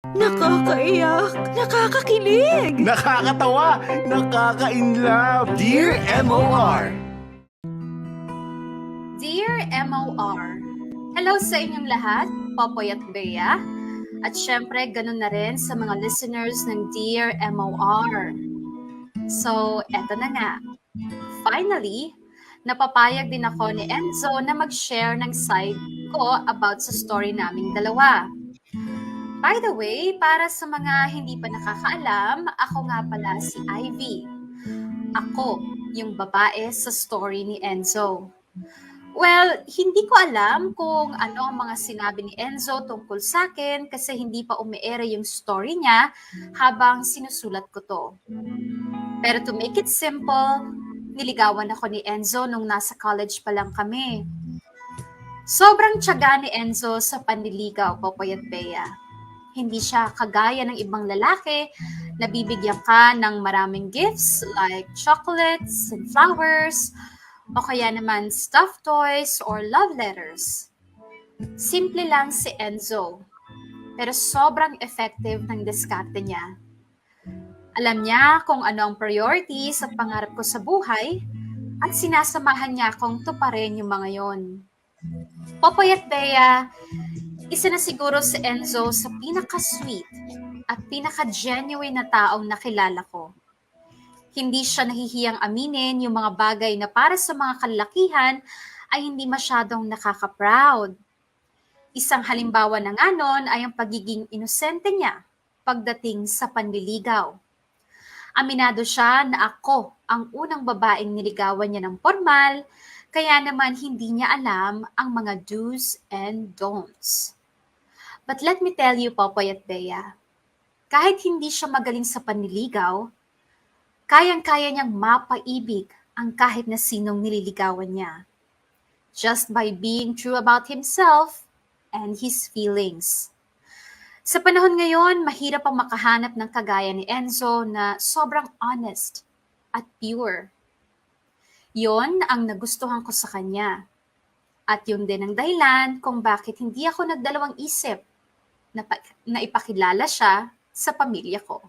Nakakaiyak, nakakakilig. Nakakatawa, nakaka-inlove. Dear MOR. Dear MOR, hello sa inyong lahat, Popoy at Bea. At syempre, ganun na rin sa mga listeners ng Dear MOR. So, eto na nga. Finally, napapayag din ako ni Enzo na mag-share ng side ko about sa story naming dalawa. By the way, para sa mga hindi pa nakakaalam, ako nga pala si Ivy. Ako, yung babae sa story ni Enzo. Well, hindi ko alam kung ano ang mga sinabi ni Enzo tungkol sa akin kasi hindi pa umiere yung story niya habang sinusulat ko to. Pero to make it simple, niligawan ako ni Enzo nung nasa college pa lang kami. Sobrang tiyaga ni Enzo sa panliligaw, Popoy at Bea. Hindi siya kagaya ng ibang lalaki na bibigyan ka ng maraming gifts like chocolates and flowers o kaya naman stuffed toys or love letters. Simple lang si Enzo, pero sobrang effective ng diskarte niya. Alam niya kung ano ang priorities at pangarap ko sa buhay at sinasamahan niya akong tuparin yung mga yon. Popoy at Bea, isa na siguro si Enzo sa pinaka-sweet at pinaka-genuine na taong nakilala ko. Hindi siya nahihiyang aminin yung mga bagay na para sa mga kalalakihan ay hindi masyadong nakaka-proud. Isang halimbawa na nga nun ay ang pagiging inosente niya pagdating sa panliligaw. Aminado siya na ako ang unang babaeng niligawan niya ng formal, kaya naman hindi niya alam ang mga do's and don'ts. But let me tell you, Popoy at Bea, kahit hindi siya magaling sa panliligaw, kayang-kaya niyang mapaibig ang kahit na sinong nililigawan niya. Just by being true about himself and his feelings. Sa panahon ngayon, mahirap ang makahanap ng kagaya ni Enzo na sobrang honest at pure. Yon ang nagustuhan ko sa kanya. At yun din ang dahilan kung bakit hindi ako nagdalawang isip na ipakilala siya sa pamilya ko.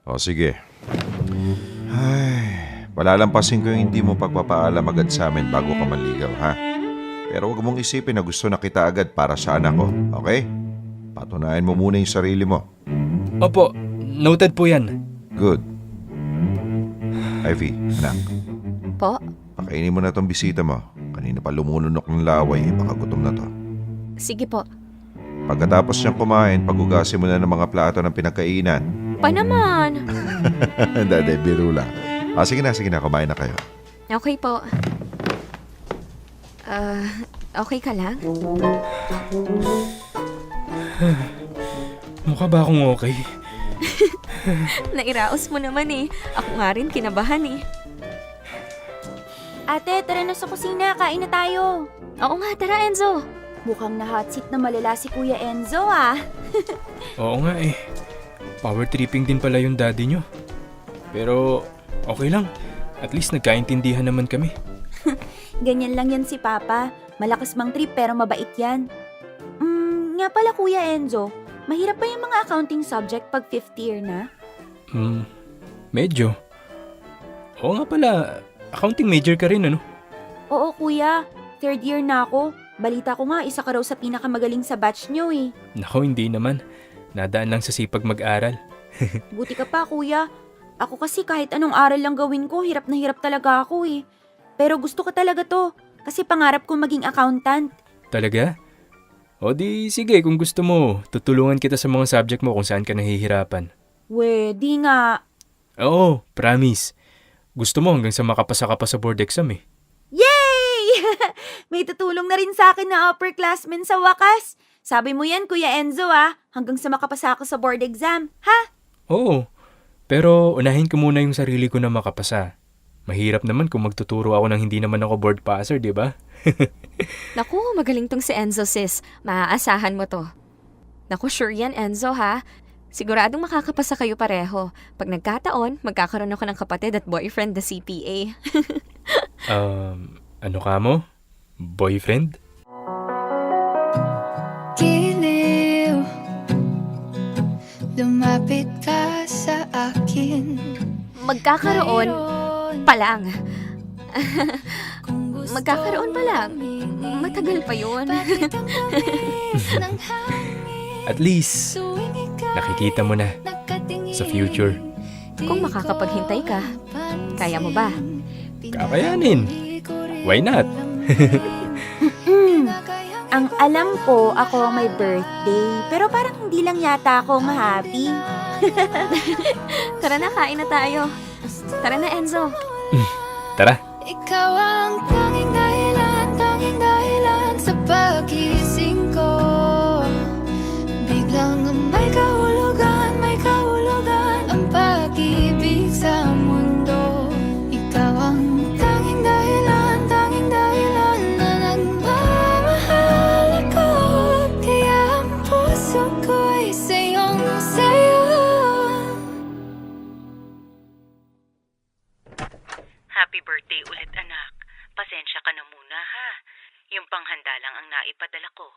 O sige. Ay, palalampasin ko yung hindi mo pagpapaalam agad sa amin bago ka manligaw, ha? Pero huwag mong isipin na gusto na kita agad para sa anak ko, okay? Patunayan mo muna yung sarili mo. Opo, noted po yan. Good. Ivy, anak, Po? pakainin mo na tong bisita mo. Kanina pa lumulunok ng laway, baka gutom na to. Sige po. Pagkatapos niyang kumain, pagugasin mo na ng mga plato ng pinagkainan. Pa naman. Dade, biro lang. Sige na, kumain na kayo. Okay po. Okay ka lang? Mukha ba akong okay? Nairaos mo naman eh. Ako nga rin kinabahan eh. Ate, tara na sa kusina. Kain na tayo. Oo nga, tara Enzo. Mukhang na-hot seat na malala si Kuya Enzo ah. Oo nga eh. Power tripping din pala yung daddy nyo. Pero okay lang. At least nagkaintindihan naman kami. Ganyan lang yan si Papa. Malakas mang trip pero mabait yan. Nga pala Kuya Enzo, mahirap pa yung mga accounting subject pag 5th year na? Medyo. Oo nga pala, accounting major ka rin ano? Oo Kuya, 3rd year na ako. Balita ko nga isa ka raw sa pinakamagaling sa batch nyo eh. Nako, hindi naman. Nadaan lang sa sipag mag-aral. Buti ka pa Kuya. Ako kasi kahit anong aral lang gawin ko, hirap na hirap talaga ako eh. Pero gusto ko talaga to, kasi pangarap ko maging accountant. Talaga? O di sige, kung gusto mo, tutulungan kita sa mga subject mo kung saan ka nahihirapan. We, di nga. Oo, promise. Gusto mo hanggang sa makapasa ka pa sa board exam eh. Yay! May tutulong na rin sa akin na upperclassmen sa wakas. Sabi mo yan, Kuya Enzo ah, hanggang sa makapasa ako sa board exam, ha? Oo, pero unahin ko muna yung sarili ko na makapasa. Mahirap naman kung magtuturo ako ng hindi naman ako board passer, di ba? Naku, magaling tong si Enzo, sis. Maaasahan mo to. Naku, sure yan, Enzo, ha? Siguradong makakapasa kayo pareho. Pag nagkataon, magkakaroon ako ng kapatid at boyfriend na CPA. Ano ka mo? Boyfriend? Giliw, lumapit ka sa akin. Magkakaroon pa lang. Magkakaroon pa lang. Matagal pa yun. At least, nakikita mo na sa future. Kung makakapaghintay ka, kaya mo ba? Kakayanin. Why not? Ang alam ko, ako ang may birthday. Pero parang hindi lang yata akong happy. Tara na, kain na tayo. Tara na, Enzo. Tara. Ikaw ang tanging dahilan sa pagising ko. Biglang may kahulugan ang pag-ibig sa mundo. Ikaw ang tanging dahilan na nagmamahal ako. Kaya ang puso ko'y sayong-sayo. Happy birthday ulit, anak. Pasensya ka na muna, ha? Yung panghanda lang ang naipadala ko.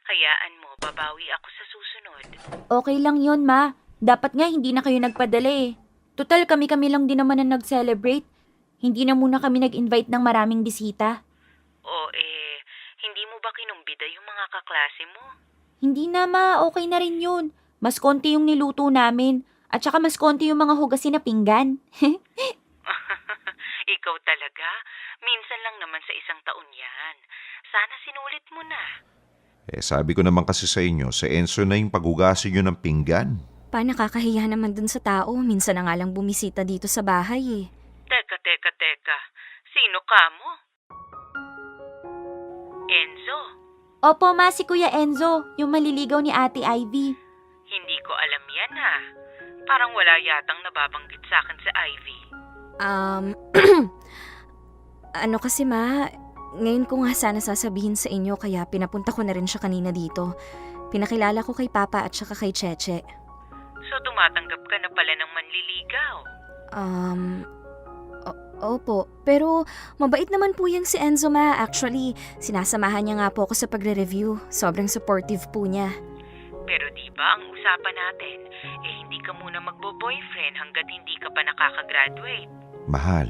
Hayaan mo, babawi ako sa susunod. Okay lang yun, ma. Dapat nga hindi na kayo nagpadala eh. Total, kami-kami lang din naman na nag-celebrate. Hindi na muna kami nag-invite ng maraming bisita. Hindi mo ba kinumbida yung mga kaklase mo? Hindi na, ma. Okay na rin yun. Mas konti yung niluto namin. At saka mas konti yung mga hugasin na pinggan. Ikaw talaga? Minsan lang naman sa isang taon yan. Sana sinulit mo na. Sabi ko naman kasi sa inyo, sa Enzo na yung paghugasin nyo ng pinggan. Pa, nakakahiya naman dun sa tao. Minsan na nga lang bumisita dito sa bahay eh. Teka. Sino ka mo? Enzo? Opo, ma, si Kuya Enzo. Yung maliligaw ni Ate Ivy. Hindi ko alam yan, ha? Parang wala yatang nababanggit sa akin sa Ivy. Ano kasi, ma, ngayon ko nga sana sasabihin sa inyo kaya pinapunta ko na rin siya kanina dito. Pinakilala ko kay Papa at saka kay Cheche. So tumatanggap ka na pala ng manliligaw? Opo. Pero mabait naman po yung si Enzo, ma. Actually, sinasamahan niya nga po ako sa pagre-review. Sobrang supportive po niya. Pero di ba ang usapan natin, hindi ka muna magbo-boyfriend hanggat hindi ka pa nakakagraduate. Mahal,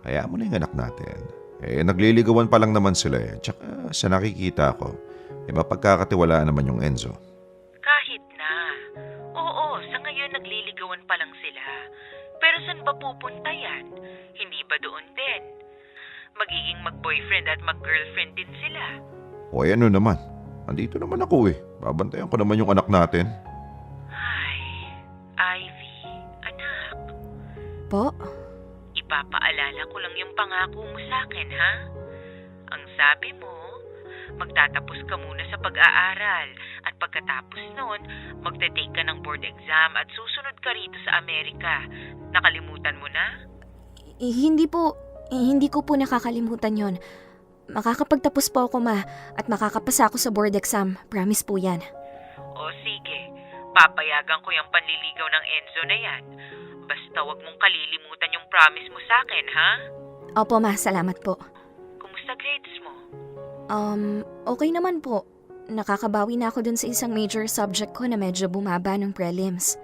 kaya mo na yung anak natin. Nagliligawan pa lang naman sila eh. Tsaka sa nakikita ko, mapagkakatiwalaan naman yung Enzo. Kahit na. Oo, sa ngayon nagliligawan pa lang sila. Pero saan ba pupunta yan? Hindi ba doon din? Magiging mag-boyfriend at mag-girlfriend din sila. O ano naman, andito naman ako eh. Babantayan ko naman yung anak natin. Ay, Ivy, anak. Po? Ipapaalala ko lang yung pangako mo sa akin, ha? Ang sabi mo, magtatapos ka muna sa pag-aaral at pagkatapos nun, magte-take ka ng board exam at susunod ka rito sa Amerika. Nakalimutan mo na? Hindi ko po nakakalimutan yon. Makakapagtapos po ako, ma, at makakapasa ako sa board exam. Promise po yan. O sige, papayagan ko yung panliligaw ng Enzo na yan. Basta wag mong kalilimutan yung promise mo sa akin, ha? Opo, ma, salamat po. Kumusta grades mo? Okay naman po. Nakakabawi na ako dun sa isang major subject ko na medyo bumaba ng prelims.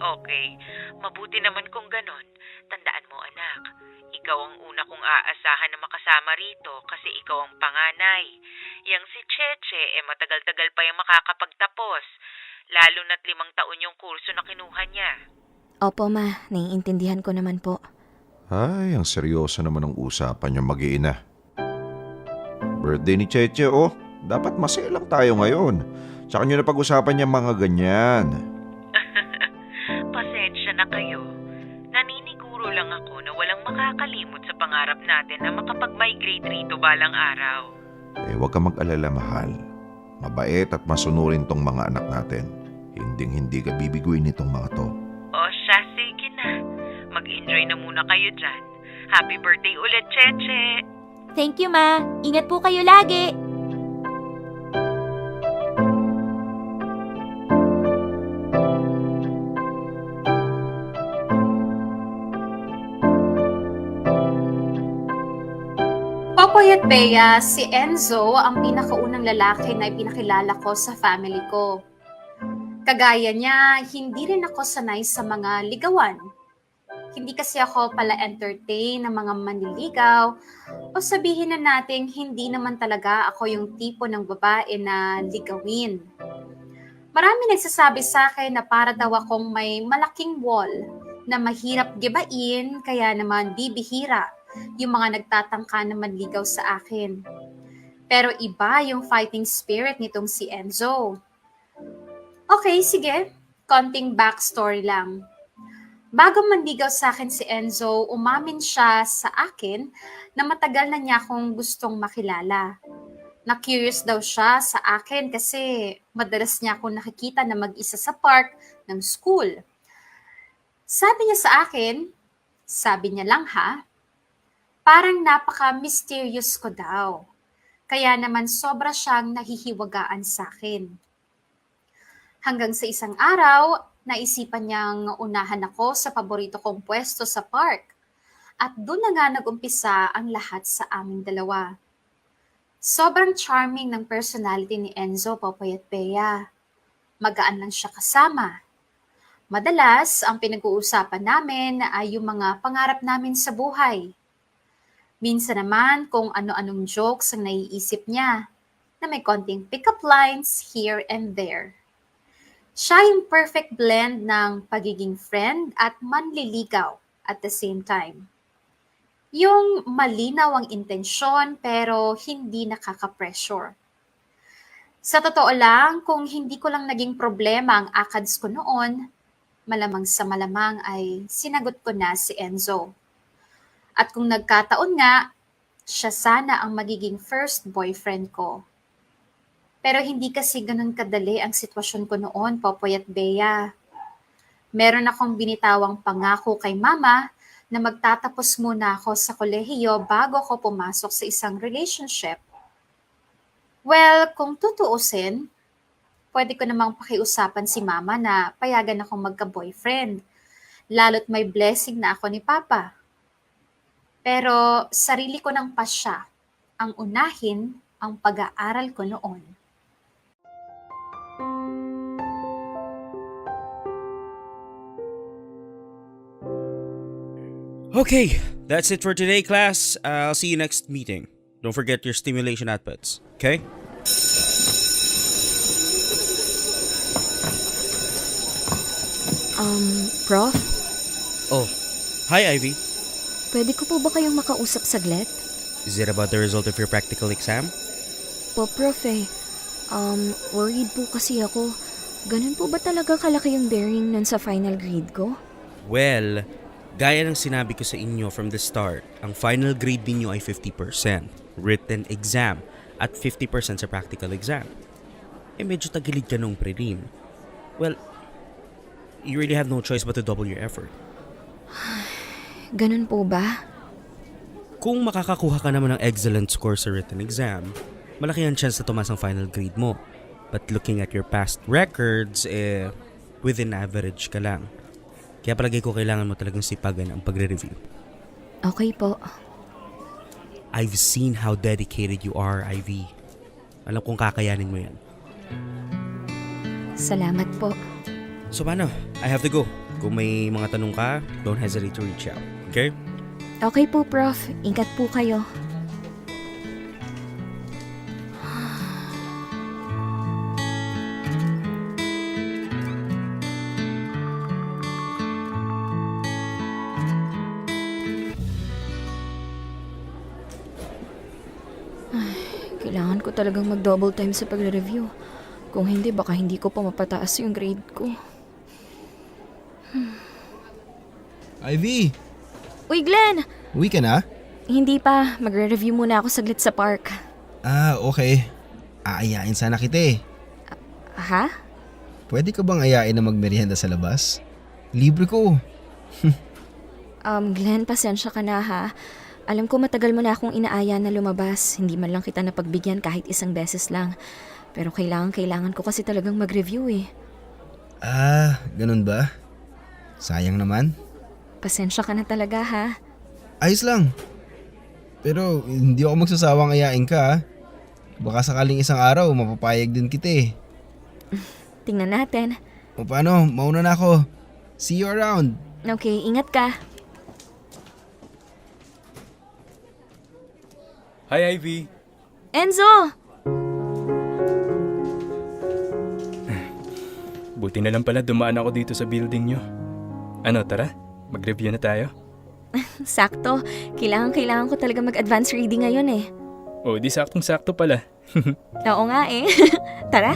Okay, mabuti naman kung ganon. Tandaan mo, anak, ikaw ang una kong aasahan na makasama rito kasi ikaw ang panganay. Yang si Cheche, matagal-tagal pa yung makakapagtapos. Lalo na't 5 taon yung kurso na kinuha niya. Opo, ma, naiintindihan ko naman po. Ay, ang seryoso naman ang usapan yung mag-iina. Birthday ni Cheche, oh. Dapat masaya lang tayo ngayon. Tsaka nyo na pag-usapan niya mga ganyan. Pasensya na kayo. Naniniguro lang ako na walang makakalimot sa pangarap natin na makapag-migrate rito balang araw. Huwag ka mag-alala, mahal. Mabait at masunurin tong mga anak natin. Hinding-hindi ka bibiguin nitong mga to. O siya, sige na. Mag-enjoy na muna kayo dyan. Happy birthday ulit, Cheche! Thank you, Ma. Ingat po kayo lagi. Popoy at Bea, si Enzo ang pinakaunang lalaki na ipinakilala ko sa family ko. Kagaya niya, hindi rin ako sanay sa mga ligawan. Hindi kasi ako pala entertain ng mga manliligaw o sabihin na nating hindi naman talaga ako yung tipo ng babae na ligawin. Marami nagsasabi sa akin na para daw akong may malaking wall na mahirap gibain kaya naman bibihira yung mga nagtatangka na manligaw sa akin. Pero iba yung fighting spirit nitong si Enzo. Okay, sige. Konting backstory lang. Bago manligaw sa akin si Enzo, umamin siya sa akin na matagal na niya akong gustong makilala. Na-curious daw siya sa akin kasi madalas niya akong nakikita na mag-isa sa park ng school. Sabi niya sa akin, sabi niya lang ha, parang napaka-mysterious ko daw. Kaya naman sobra siyang nahihiwagaan sa akin. Hanggang sa isang araw, naisipan niyang unahan ako sa paborito kong pwesto sa park. At doon na nga nag-umpisa ang lahat sa aming dalawa. Sobrang charming ng personality ni Enzo, Popoy at Bea. Magaan lang siya kasama. Madalas, ang pinag-uusapan namin ay yung mga pangarap namin sa buhay. Minsan naman kung ano-anong jokes ang naiisip niya na may konting pick-up lines here and there. Siya yung perfect blend ng pagiging friend at manliligaw at the same time. Yung malinaw ang intensyon pero hindi nakaka-pressure. Sa totoo lang, kung hindi ko lang naging problema ang ACADS ko noon, malamang sa malamang ay sinagot ko na si Enzo. At kung nagkataon nga, siya sana ang magiging first boyfriend ko. Pero hindi kasi ganun kadali ang sitwasyon ko noon, Popoy at Bea. Meron akong binitawang pangako kay Mama na magtatapos muna ako sa kolehiyo bago ako pumasok sa isang relationship. Well, kung tutuusin, pwede ko namang pakiusapan si Mama na payagan akong magka-boyfriend, lalo't may blessing na ako ni Papa. Pero sarili ko ng pasya ang unahin ang pag-aaral ko noon. Okay, that's it for today, class. I'll see you next meeting. Don't forget your stimulation outputs, okay? Prof, Oh, hi, Ivy. pwede ko po ba kayong makausap saglit? Is it about the result of your practical exam? Po, Prof worried po kasi ako. Ganun po ba talaga kalaki yung bearing nun sa final grade ko? Well, gaya ng sinabi ko sa inyo from the start, ang final grade ninyo ay 50% written exam at 50% sa practical exam. Eh medyo tagilid ka nung prelim. Well, you really have no choice but to double your effort. Ganun po ba? Kung makakakuha ka naman ng excellent score sa written exam, malaki ang chance na tumaas ang final grade mo. But looking at your past records, within average ka lang. Kaya palagay ko kailangan mo talagang sipagan ang pagre-review. Okay po. I've seen how dedicated you are, Ivy. Alam kong kakayanin mo yan. Salamat po. So paano? I have to go. Kung may mga tanong ka, don't hesitate to reach out. Okay? Okay po, Prof. Ingat po kayo. Kailangan ko talagang mag-double time sa pagre-review. Kung hindi, baka hindi ko pa mapataas yung grade ko. Ivy, Uy, Glenn! uwi ka na? Hindi pa. Magre-review muna ako saglit sa park. Ah, okay. Aayain sana kita eh. Ha? Pwede ka bang ayain na magmerienda sa labas? Libre ko. Glenn, pasensya ka na ha. Alam ko matagal mo na akong inaaya na lumabas. Hindi man lang kita napagbigyan kahit isang beses lang. Pero kailangan ko kasi talagang mag-review eh. Ganun ba? Sayang naman. Pasensya ka na talaga ha. Ayos lang. Pero hindi ako magsasawang ayain ka ha. Baka sakaling isang araw, mapapayag din kita eh. Tingnan natin. O paano, mauna na ako. See you around. Okay, ingat ka. Hi, Ivy! Enzo! Buti na lang pala dumaan ako dito sa building nyo. Ano, tara? Mag-review na tayo? Sakto. Kailangan ko talaga mag-advance reading ngayon eh. O, di saktong-sakto pala. Oo nga eh. Tara.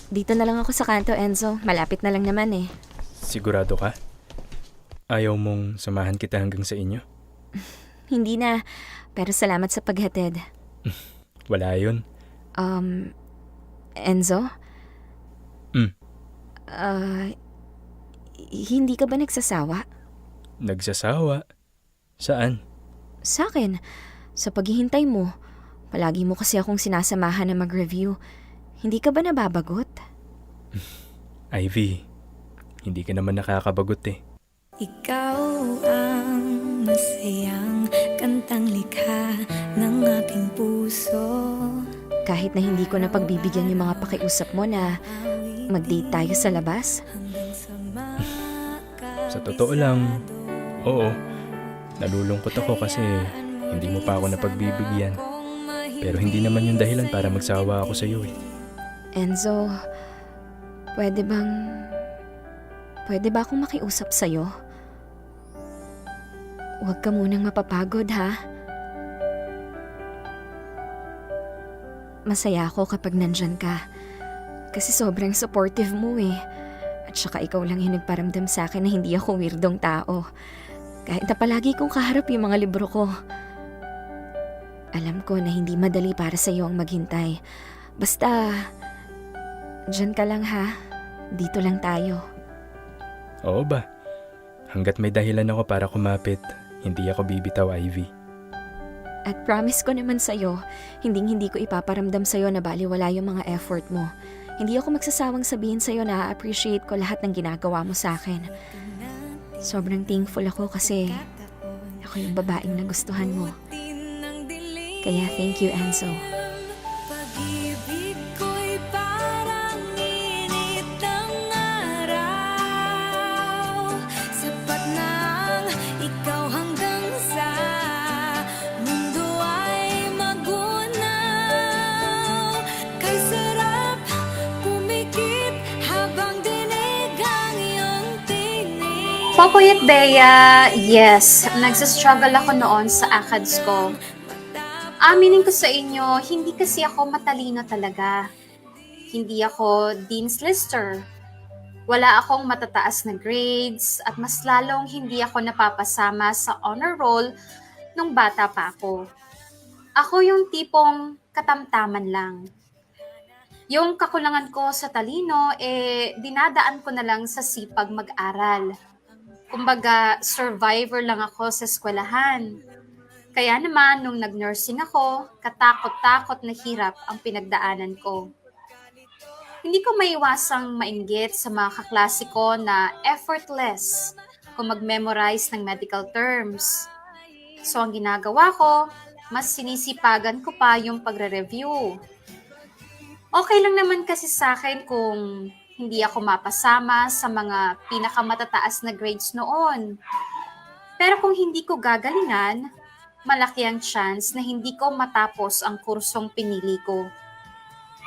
Dito na lang ako sa kanto, Enzo. Malapit na lang naman eh. Sigurado ka? Ayaw mong samahan kita hanggang sa inyo? Hindi na. Pero salamat sa paghatid. Wala yun. Enzo? Mm. Hindi ka ba nagsasawa? Nagsasawa? Saan? Sa akin. Sa paghihintay mo. Palagi mo kasi akong sinasamahan na mag-review. Hindi ka ba nababagot? Ivy, hindi ka naman nakakabagot eh. Ikaw ang masayang kantang likha ng aking puso. Kahit na hindi ko na pagbibigyan yung mga pakiusap mo na mag-date tayo sa labas? Sa totoo lang, oo. Nalulungkot ako kasi hindi mo pa ako napagbibigyan. Pero hindi naman yung dahilan para magsawa ako sa iyo eh. Enzo, pwede ba akong makiusap sa'yo? Huwag ka munang mapapagod, ha? Masaya ako kapag nandyan ka. Kasi sobrang supportive mo eh. At saka ikaw lang yung nagparamdam sa akin na hindi ako weirdong tao. Kahit na palagi kong kaharap yung mga libro ko. Alam ko na hindi madali para sa'yo ang maghintay. Basta, dyan ka lang ha. Dito lang tayo. Oo ba? Hanggat may dahilan ako para kumapit, hindi ako bibitaw, Ivy. At promise ko naman sa'yo, hindi ko ipaparamdam sa'yo na baliwala yung mga effort mo. Hindi ako magsasawang sabihin sa'yo na appreciate ko lahat ng ginagawa mo sa akin. Sobrang thankful ako kasi ako yung babaeng nagustuhan mo. Kaya thank you, Enzo. Pag-ibig ko'y parang init ng araw. Sapat na ang ikaw hanggang sa mundo ay magunaw. Kay sarap pumikit habang dinig ang iyong tinig. Popoy at Bea, yes, nagsastruggle ako noon sa ACADS ko. Aminin ko sa inyo, hindi kasi ako matalino talaga. Hindi ako Dean's Lister. Wala akong matataas na grades at mas lalong hindi ako napapasama sa honor roll nung bata pa ako. Ako yung tipong katamtaman lang. Yung kakulangan ko sa talino, dinadaan ko na lang sa sipag mag-aral. Kumbaga, survivor lang ako sa eskwelahan. Kaya naman, nung nag-nursing ako, katakot-takot na hirap ang pinagdaanan ko. Hindi ko maiwasang mainggit sa mga kaklase ko na effortless kung mag-memorize ng medical terms. So ang ginagawa ko, mas sinisipagan ko pa yung pagre-review. Okay lang naman kasi sa akin kung hindi ako mapasama sa mga pinakamatataas na grades noon. Pero kung hindi ko gagalingan, malaki ang chance na hindi ko matapos ang kursong pinili ko.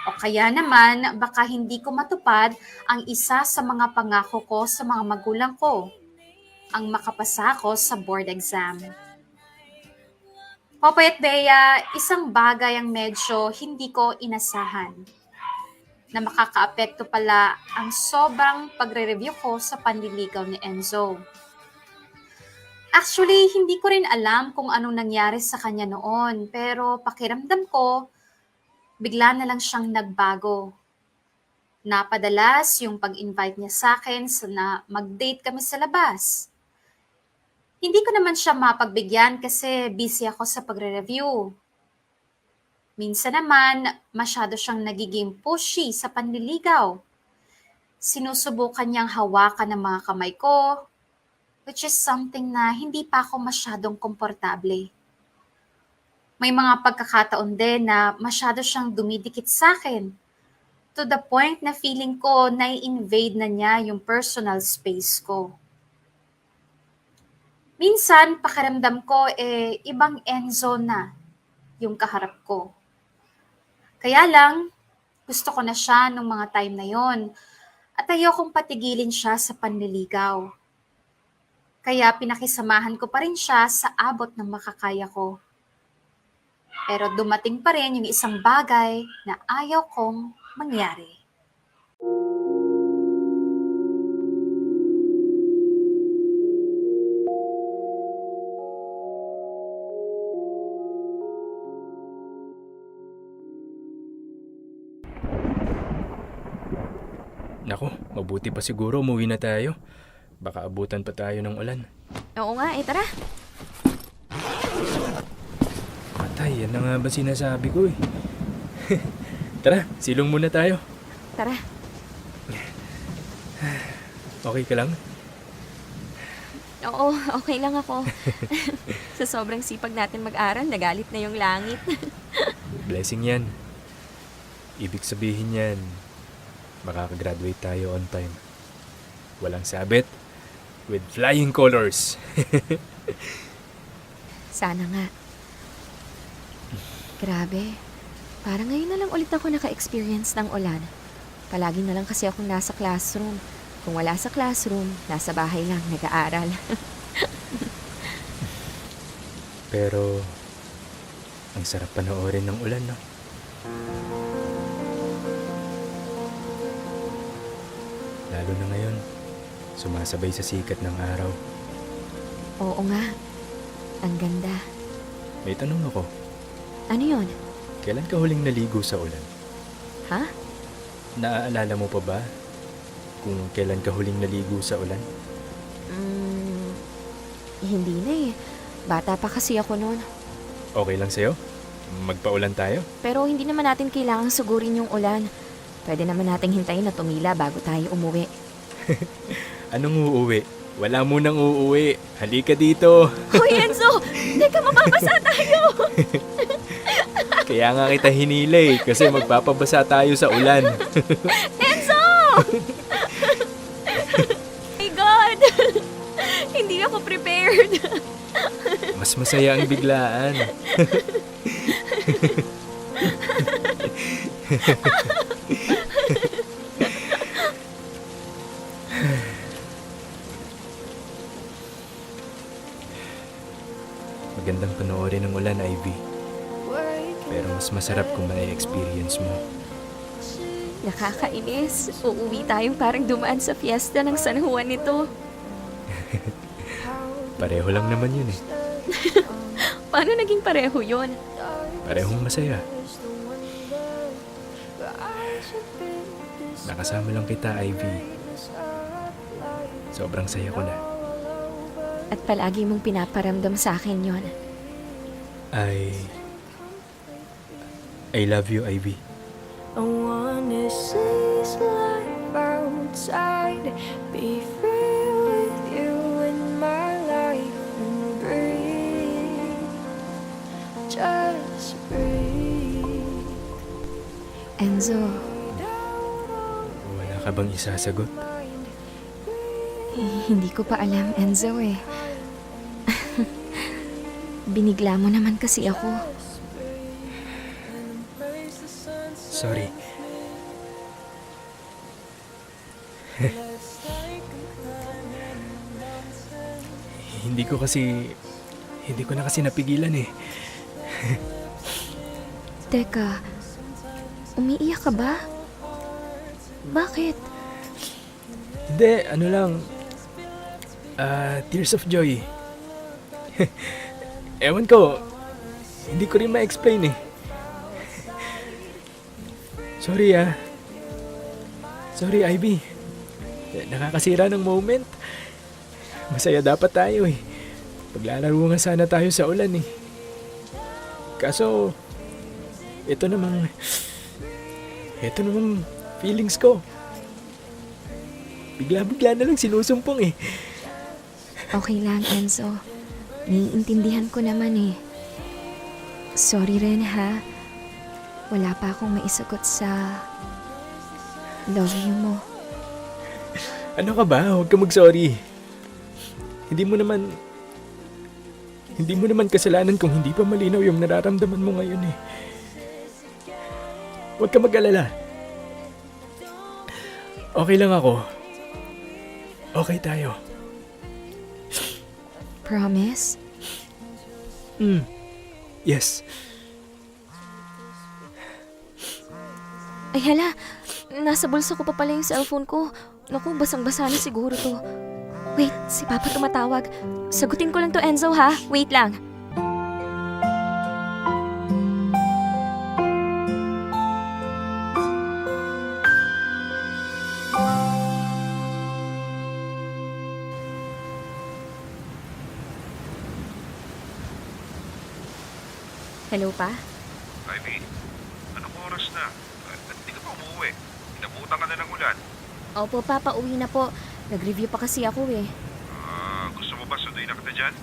O kaya naman, baka hindi ko matupad ang isa sa mga pangako ko sa mga magulang ko, ang makapasa ako sa board exam. Popoy at Bea, isang bagay ang medyo hindi ko inasahan na makakaapekto pala ang sobrang pagre-review ko sa panliligaw ni Enzo. Actually, hindi ko rin alam kung anong nangyari sa kanya noon, pero pakiramdam ko, bigla na lang siyang nagbago. Napadalas yung pag-invite niya sa akin na mag-date kami sa labas. Hindi ko naman siya mapagbigyan kasi busy ako sa pagre-review. Minsan naman, masyado siyang nagiging pushy sa panliligaw. Sinusubukan niyang hawakan ng mga kamay ko, which is something na hindi pa ako masyadong komportable. May mga pagkakataon din na masyado siyang dumidikit sa akin, to the point na feeling ko nai-invade na niya yung personal space ko. Minsan, pakiramdam ko ibang Enzo na yung kaharap ko. Kaya lang, gusto ko na siya nung mga time na yon at ayokong patigilin siya sa panliligaw. Kaya pinakisamahan ko pa rin siya sa abot ng makakaya ko. Pero dumating pa rin yung isang bagay na ayaw kong mangyari. Naku, mabuti pa siguro umuwi na tayo. Baka abutan pa tayo ng ulan. Oo nga, tara. Patay, yan na nga ba sinasabi ko eh. Tara, silong muna tayo. Tara. Okay ka lang? Oo, okay lang ako. Sa sobrang sipag natin mag-aral, nagalit na yung langit. Blessing yan. Ibig sabihin yan, makakagraduate tayo on time. Walang sabit, with flying colors. Sana nga. Grabe. Parang ngayon na lang ulit ako naka-experience ng ulan. Palagi na lang kasi akong nasa classroom. Kung wala sa classroom, nasa bahay lang nag-aaral. Pero, ang sarap panoorin ng ulan, no? Lalo na ngayon, sumasabay sa sikat ng araw. Oo nga. Ang ganda. May tanong ako, Ano yun? kailan ka huling naligo sa ulan? Ha? Naaalala mo pa ba kung kailan ka huling naligo sa ulan? Hindi na eh. Bata pa kasi ako noon. Okay lang sa'yo? Magpaulan tayo? Pero hindi naman natin kailangang sugurin yung ulan. Pwede naman nating hintayin na tumila bago tayo umuwi. Anong uuwi? Wala mo nang uuwi. Halika dito. Hoy Enzo! Teka, mababasa tayo! Kaya nga kita hinila kasi magpapabasa tayo sa ulan. Enzo! My God! Hindi ako prepared. Mas masaya ang biglaan. Magandang panoorin ng ulan, Ivy. Pero mas masarap kung ma-experience mo. Nakakainis. Uuwi tayong parang dumaan sa fiesta ng San Juan nito. Pareho lang naman yun eh. Paano naging pareho yun? Parehong masaya. Nakasama lang kita, Ivy. Sobrang saya ko na. At palagi mong pinaparamdam sa akin yon. I love you, Ivy. I wanna see this life outside, be free with you in my life and breathe, just breathe. Enzo, Wala ka bang isasagot? hindi ko pa alam, Enzo eh. Binigla mo naman kasi ako. Sorry. Hindi ko na kasi napigilan eh. Teka, umiiyak ka ba? Bakit? Hindi, ano lang. Tears of joy. Ewan ko, hindi ko rin ma-explain eh. Sorry Sorry, Ivy. Nakakasira ng moment. Masaya dapat tayo eh. Paglalaro nga sana tayo sa ulan eh. Kaso, ito namang feelings ko. Bigla-bigla na lang sinusumpong eh. Okay lang, Enzo. Naiintindihan ko naman eh. Sorry rin ha. Wala pa akong maisagot sa love you mo. Ano ka ba? Huwag ka mag-sorry. Hindi mo naman kasalanan kung hindi pa malinaw yung nararamdaman mo ngayon eh. Huwag ka mag-alala. Okay lang ako. Okay tayo. Promise? Yes. Ay hala, nasa bulsa ko pa pala yung cellphone ko. Naku, basang-basa na siguro to. Wait, si Papa tumatawag. Sagutin ko lang to, Enzo, ha? Wait lang. Hello, Pa? Ivy, anong oras na? Hindi ka pa umuwi. Inabutan ka na ng ulan. Opo, Pa, pauwi na po. Nag-review pa kasi ako eh. Gusto mo ba sunduin na kita dyan?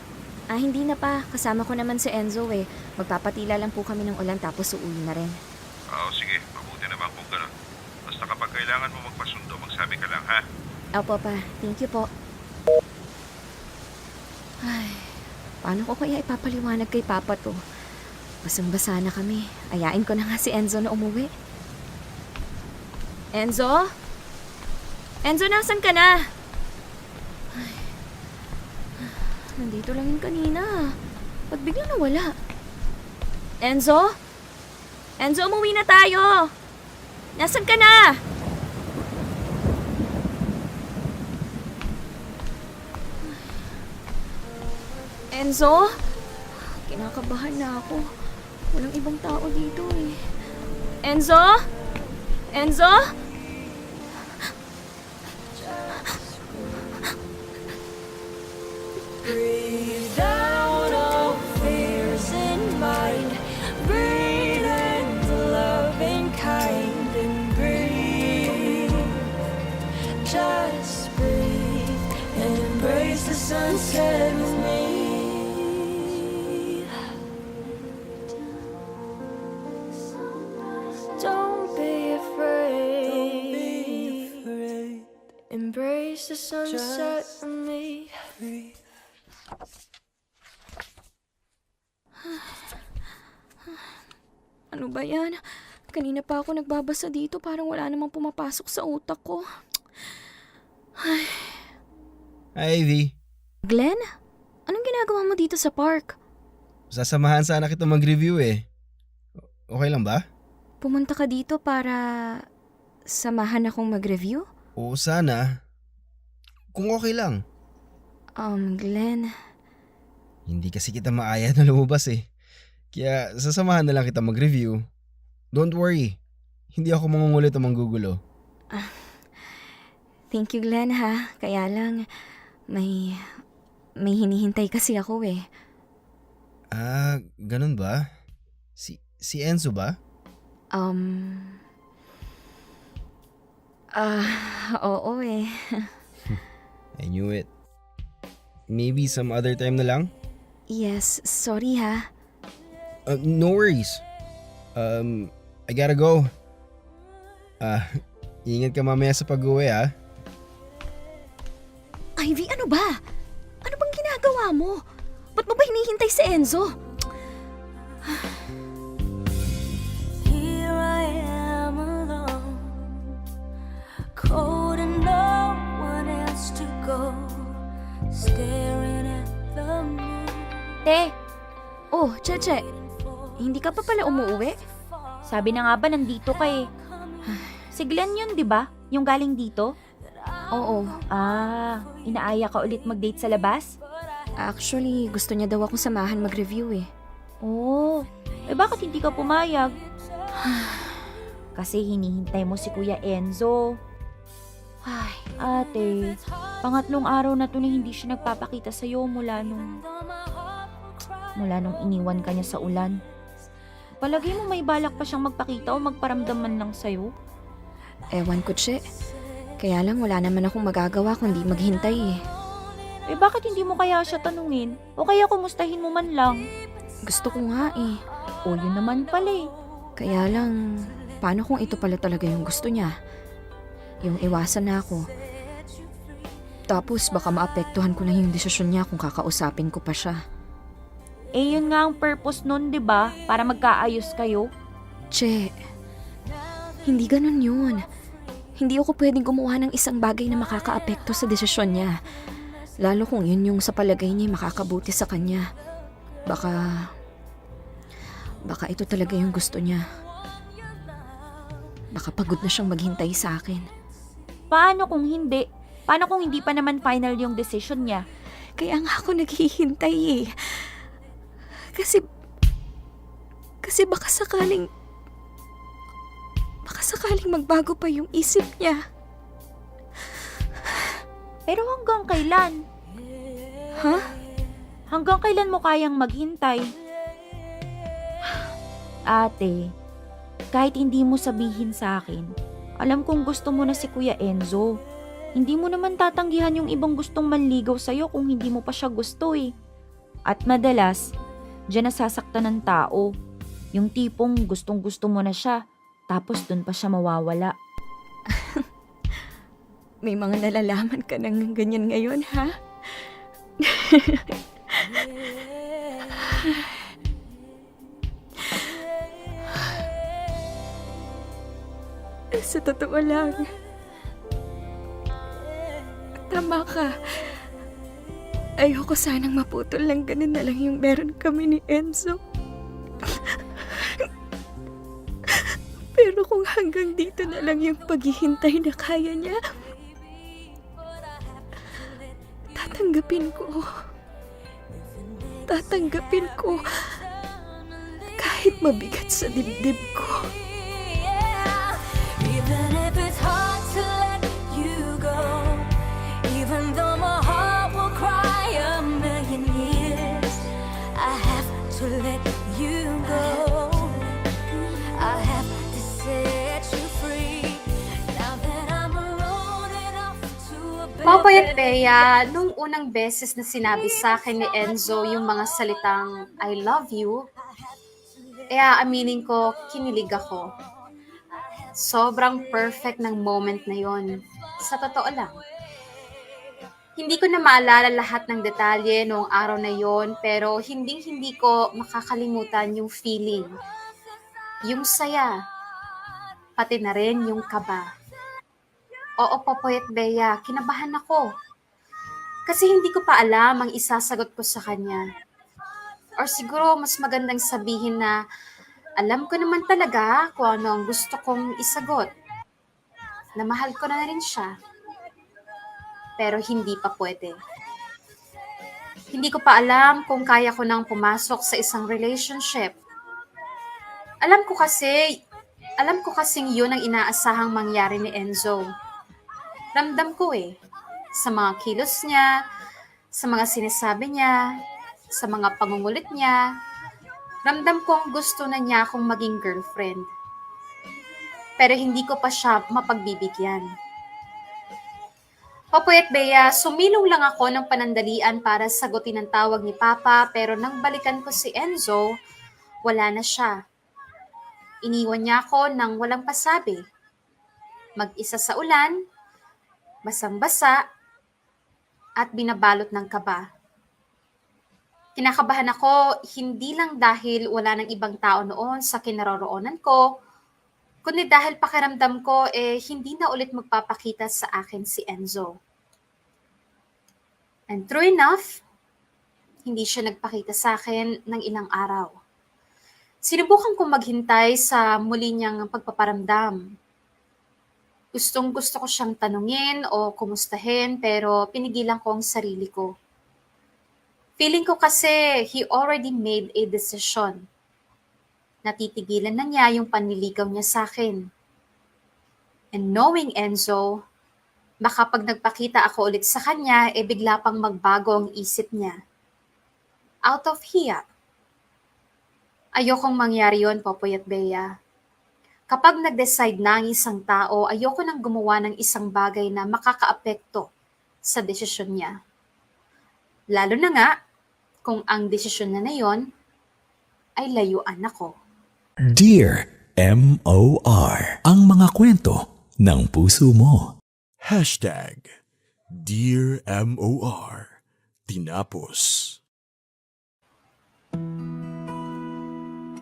Hindi na, Pa. Kasama ko naman si Enzo eh. Magpapatila lang po kami ng ulan tapos uuwi na rin. Sige. Mabuti naman kung gano'n. Basta kapag kailangan mo magpasundo, magsabi ka lang, ha? Opo, Pa. Thank you po. Ay, paano ko kaya ipapaliwanag kay Papa to? Basang-basa na kami. Ayain ko na nga si Enzo na umuwi. Enzo? Enzo, nasan ka na? Ay, nandito lang yun kanina. Ba't bigla nawala? Enzo? Enzo, umuwi na tayo! Nasan ka na? Enzo? Kinakabahan na ako. Walang ibang tao dito eh. Enzo? Enzo? Breathe down all fears in mind. Breathe in the loving kind and breathe. Just breathe and embrace the sunset with me. Don't be afraid. Embrace the sunset with me. Ano ba yan? Kanina pa ako nagbabasa dito, parang wala namang pumapasok sa utak ko. Hi, Ivy. Glenn? Anong ginagawa mo dito sa park? Sasamahan sana kita mag-review eh. Okay lang ba? Pumunta ka dito para samahan akong mag-review? Oo, sana. Kung okay lang. Glenn, Hindi kasi kita maaya na lumabas eh. Kaya sasamahan na lang kita mag-review. Don't worry. Hindi ako mangungulit o manggugulo. thank you Glenn ha. Kaya lang, may hinihintay kasi ako eh. Ganun ba? Si Enzo ba? Oo eh. I knew it. Maybe some other time na lang? Yes, sorry ha. No worries. I gotta go. Ingat ka mamaya sa pag-uwi ah. Ivy, ano ba? Ano bang ginagawa mo? Ba't mo ba hinihintay si Enzo? Here I am alone, cold and no one else to go, staring at the moon. Oh, Cheche. hindi ka pa pala umuwi? Sabi na nga ba nandito ka eh. Si Glenn yun, di ba? Yung galing dito? Oo. Inaaya ka ulit mag-date sa labas? Actually, gusto niya daw akong samahan mag-review eh. Oh, bakit hindi ka pumayag? Kasi hinihintay mo si Kuya Enzo. Ay, ate, pangatlong araw na to na hindi siya nagpapakita sa'yo mula nung iniwan ka niya sa ulan. Palagi mo may balak pa siyang magpakita o magparamdam man lang sa'yo? Ewan ko, Che. Kaya lang wala naman akong magagawa kundi maghintay eh. Bakit hindi mo kaya siya tanungin? O kaya kumustahin mo man lang? Gusto ko nga eh. O yun naman pala eh. Kaya lang, paano kung ito pala talaga yung gusto niya? Yung iwasan na ako. Tapos baka maapektuhan ko na yung desisyon niya kung kakausapin ko pa siya. Yun nga ang purpose nun, di ba? Para magkaayos kayo. Che, hindi ganun yun. Hindi ako pwedeng gumawa ng isang bagay na makakaapekto sa desisyon niya. Lalo kung yun yung sa palagay niya makakabuti sa kanya. Baka ito talaga yung gusto niya. Baka pagod na siyang maghintay sa akin. Paano kung hindi? Paano kung hindi pa naman final yung decision niya? Kaya nga ako naghihintay eh. Kasi baka sakaling magbago pa yung isip niya. Pero hanggang kailan? Ha? Hanggang kailan mo kayang maghintay? Ate, kahit hindi mo sabihin sa akin, alam kong gusto mo na si Kuya Enzo. Hindi mo naman tatanggihan yung ibang gustong manligaw sa'yo kung hindi mo pa siya gusto eh. At madalas, diyan nasasaktan ng tao. Yung tipong gustong gusto mo na siya, tapos dun pa siya mawawala. May mga nalalaman ka ng ganyan ngayon, ha? Sa totoo lang, tama ka. Ayoko sanang maputol lang, ganun na lang yung meron kami ni Enzo. Pero kung hanggang dito na lang yung paghihintay na kaya niya, tatanggapin ko. Kahit mabigat sa dibdib ko. Even if it's hard to let you go, even though my heart will cry a million years, I have to let you go. I have to set you free now that I'm rolling off to a better Popoy at Bea, nung unang beses na sinabi sa akin ni Enzo yung mga salitang I love you, aminin ko, kinilig ako. Sobrang perfect ng moment na yon. Sa totoo lang. Hindi ko na maalala lahat ng detalye noong araw na yon, pero hindi ko makakalimutan yung feeling. Yung saya. Pati na rin yung kaba. Oo, Popoy at Bea, kinabahan ako. Kasi hindi ko pa alam ang isasagot ko sa kanya. Or siguro mas magandang sabihin na alam ko naman talaga kung ano ang gusto kong isagot. Na mahal ko na rin siya. Pero hindi pa pwede. Hindi ko pa alam kung kaya ko nang pumasok sa isang relationship. Alam ko kasing yun ang inaasahang mangyari ni Enzo. Ramdam ko sa mga kilos niya, sa mga sinasabi niya, sa mga pangungulit niya. Ramdam kong gusto na niya akong maging girlfriend. Pero hindi ko pa siya mapagbibigyan. Popoy at Bea, sumilong lang ako ng panandalian para sagutin ang tawag ni Papa, pero nang balikan ko si Enzo, wala na siya. Iniwan niya ako nang walang pasabi. Mag-isa sa ulan, basang-basa, at binabalot ng kaba. Kinakabahan ako hindi lang dahil wala nang ibang tao noon sa kinaroroonan ko, kundi dahil pakiramdam ko hindi na ulit magpapakita sa akin si Enzo. And true enough, hindi siya nagpakita sa akin ng ilang araw. Sinubukan kong maghintay sa muli niyang pagpaparamdam. Gustong gusto ko siyang tanungin o kumustahin pero pinigilan ko ang sarili ko. Feeling ko kasi he already made a decision. Natitigilan na niya yung panliligaw niya sa akin. And knowing Enzo, baka pag nagpakita ako ulit sa kanya, bigla pang magbago ang isip niya. Out of hiya. Ayokong mangyari yon, Popoy at Bea. Kapag nag-decide na ang isang tao, ayoko nang gumawa ng isang bagay na makakaapekto sa desisyon niya. Lalo na nga, kung ang desisyon na yon ay layuan ako. Dear M.O.R. Ang mga kwento ng puso mo. Dear M.O.R. Tinapos.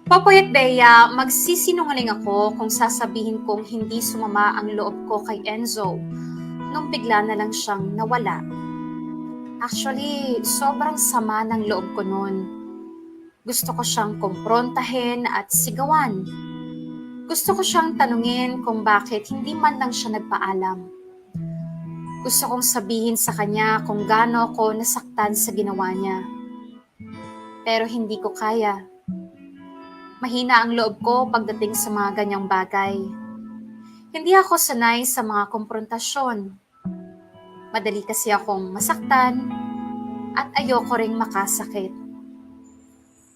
Popoy at Bea, magsisinungaling ako kung sasabihin kong hindi sumama ang loob ko kay Enzo nung bigla na lang siyang nawala. Actually, sobrang sama ng loob ko noon. Gusto ko siyang kumprontahin at sigawan. Gusto ko siyang tanungin kung bakit hindi man lang siya nagpaalam. Gusto kong sabihin sa kanya kung gaano ako nasaktan sa ginawa niya. Pero hindi ko kaya. Mahina ang loob ko pagdating sa mga ganyang bagay. Hindi ako sanay sa mga komprontasyon. Madali kasi akong masaktan at ayoko ring makasakit.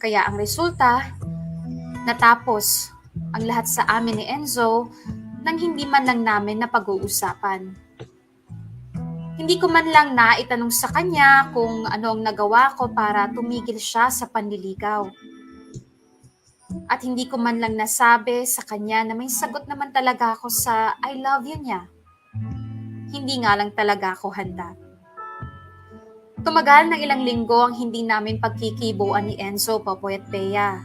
Kaya ang resulta, natapos ang lahat sa amin ni Enzo nang hindi man lang namin napag-uusapan. Hindi ko man lang naitanong sa kanya kung ano ang nagawa ko para tumigil siya sa panliligaw. At hindi ko man lang nasabi sa kanya na may sagot naman talaga ako sa I love you niya. Hindi nga lang talaga ako handa. Tumagal ng ilang linggo ang hindi namin pagkikibuan ni Enzo, Popoy at Bea.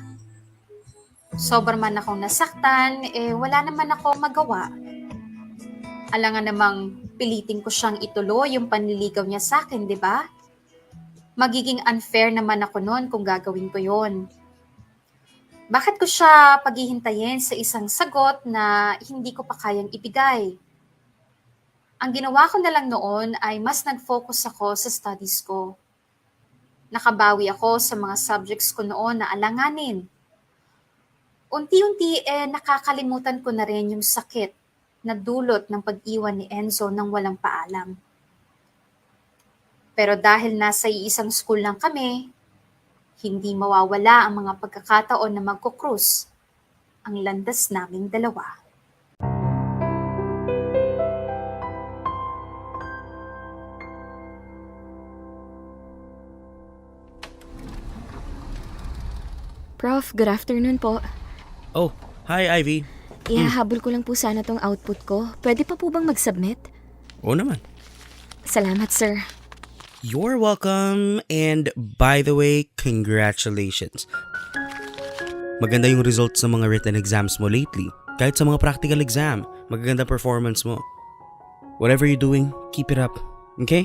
Sobrang man akong nasaktan, wala naman ako magawa. Alangan namang pilitin ko siyang ituloy yung panliligaw niya sa akin, di ba? Magiging unfair naman ako noon kung gagawin ko yon. Bakit ko siya paghihintayin sa isang sagot na hindi ko pa kayang ibigay? Ang ginawa ko na lang noon ay mas nag-focus ako sa studies ko. Nakabawi ako sa mga subjects ko noon na alanganin. Unti-unti nakakalimutan ko na rin yung sakit na dulot ng pag-iwan ni Enzo nang walang paalam. Pero dahil nasa iisang school lang kami, hindi mawawala ang mga pagkakataon na magkukrus ang landas naming dalawa. Prof, good afternoon po. Oh, hi Ivy. Ihahabol ko lang po sana tong output ko. Pwede pa po bang mag-submit? Oo naman. Salamat, sir. You're welcome, and by the way, congratulations. Maganda yung results ng mga written exams mo lately. Kahit sa mga practical exam, magaganda performance mo. Whatever you're doing, keep it up, okay?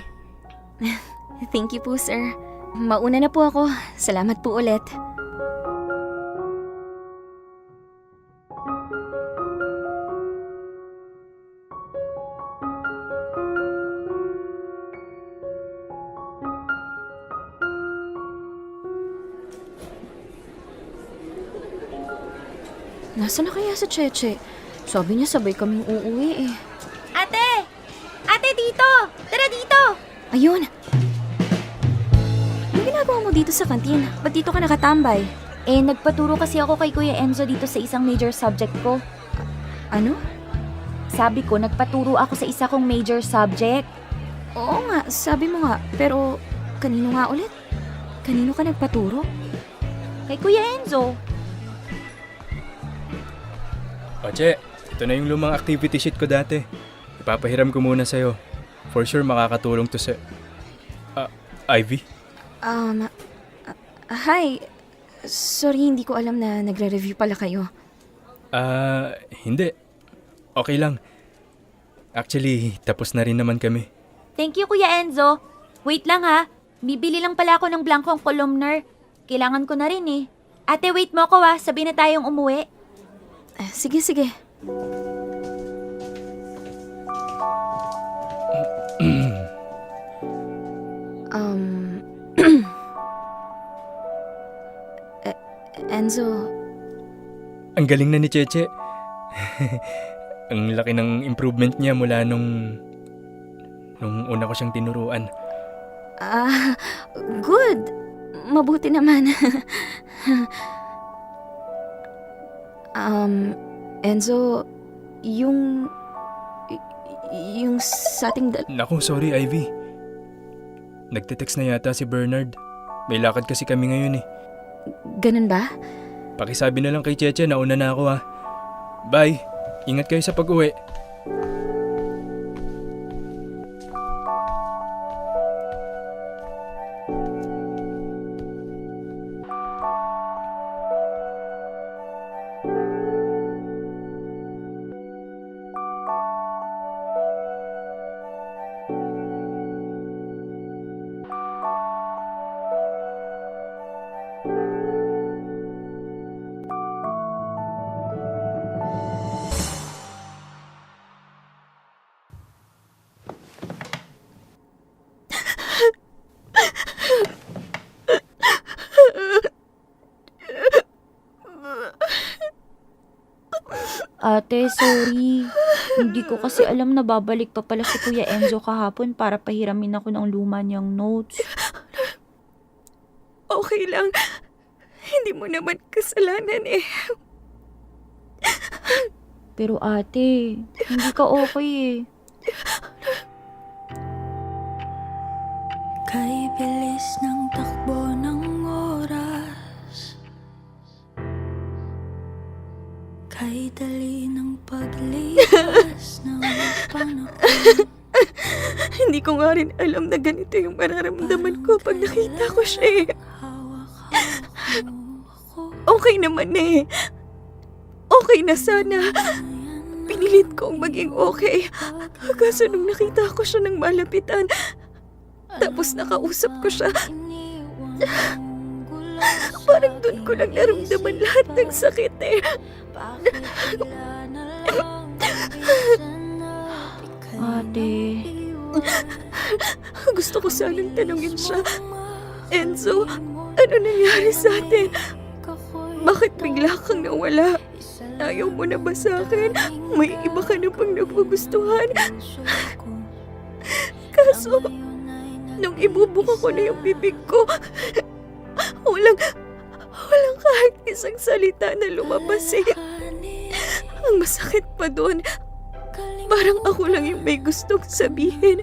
Thank you po, sir. Mauna na po ako. Salamat po ulit. Nasaan na kaya si Cheche? Sabi niya sabay kaming uuwi eh. Ate! Ate, dito! Tara dito! Ayun! Ano ginagawa mo dito sa kantin? Ba't dito ka nakatambay? Nagpaturo kasi ako kay Kuya Enzo dito sa isang major subject ko. Ano? Sabi ko, nagpaturo ako sa isa kong major subject. Oo nga, sabi mo nga. Pero kanino nga ulit? Kanino ka nagpaturo? Kay Kuya Enzo. Che, ito na yung lumang activity sheet ko dati. Ipapahiram ko muna sa'yo. For sure makakatulong to sa... Ivy? Hi. Sorry, hindi ko alam na nagre-review pala kayo. Hindi. Okay lang. Actually, tapos na rin naman kami. Thank you, Kuya Enzo. Wait lang ha. Bibili lang pala ako ng blankong columnar. Kailangan ko na rin eh. Ate, wait mo ako Sabi na tayong umuwi. Sige, sige. Enzo, Ang galing na ni Cheche. Ang laki ng improvement niya mula nung una ko siyang tinuruan. good. Mabuti naman. Enzo, yung sa ating Naku, sorry Ivy. Nagte-text na yata si Bernard. May lakad kasi kami ngayon eh. ganun ba? Pakisabi na lang kay Cheche na una na ako ha. Bye. Ingat kayo sa pag-uwi. Ate, sorry. Hindi ko kasi alam na babalik pa pala si Kuya Enzo kahapon para pahiramin ako ng luma niyang notes. Okay lang. Hindi mo naman kasalanan eh. Pero ate, hindi ka okay eh. Kay bilis ng takbo ng oras, kay dali ng paglipas ng panahon. Hindi ko nga rin alam na ganito yung mararamdaman ko pag nakita ko siya eh. Okay naman eh. Okay na sana. Pinilit kong maging okay. Kaso nung nakita ko siya ng malapitan, tapos nakausap ko siya, parang dun ko lang naramdaman lahat ng sakit eh. Ate, Gusto ko sanang tanungin siya, Enzo, ano nangyari sa atin? Bakit bigla kang nawala? Ayaw mo na ba sa akin? May iba ka na bang nagugustuhan? Kaso, nung ibubuka ko na yung bibig ko, walang kahit isang salita na lumabas eh. Ang masakit pa doon, parang ako lang yung may gustong sabihin.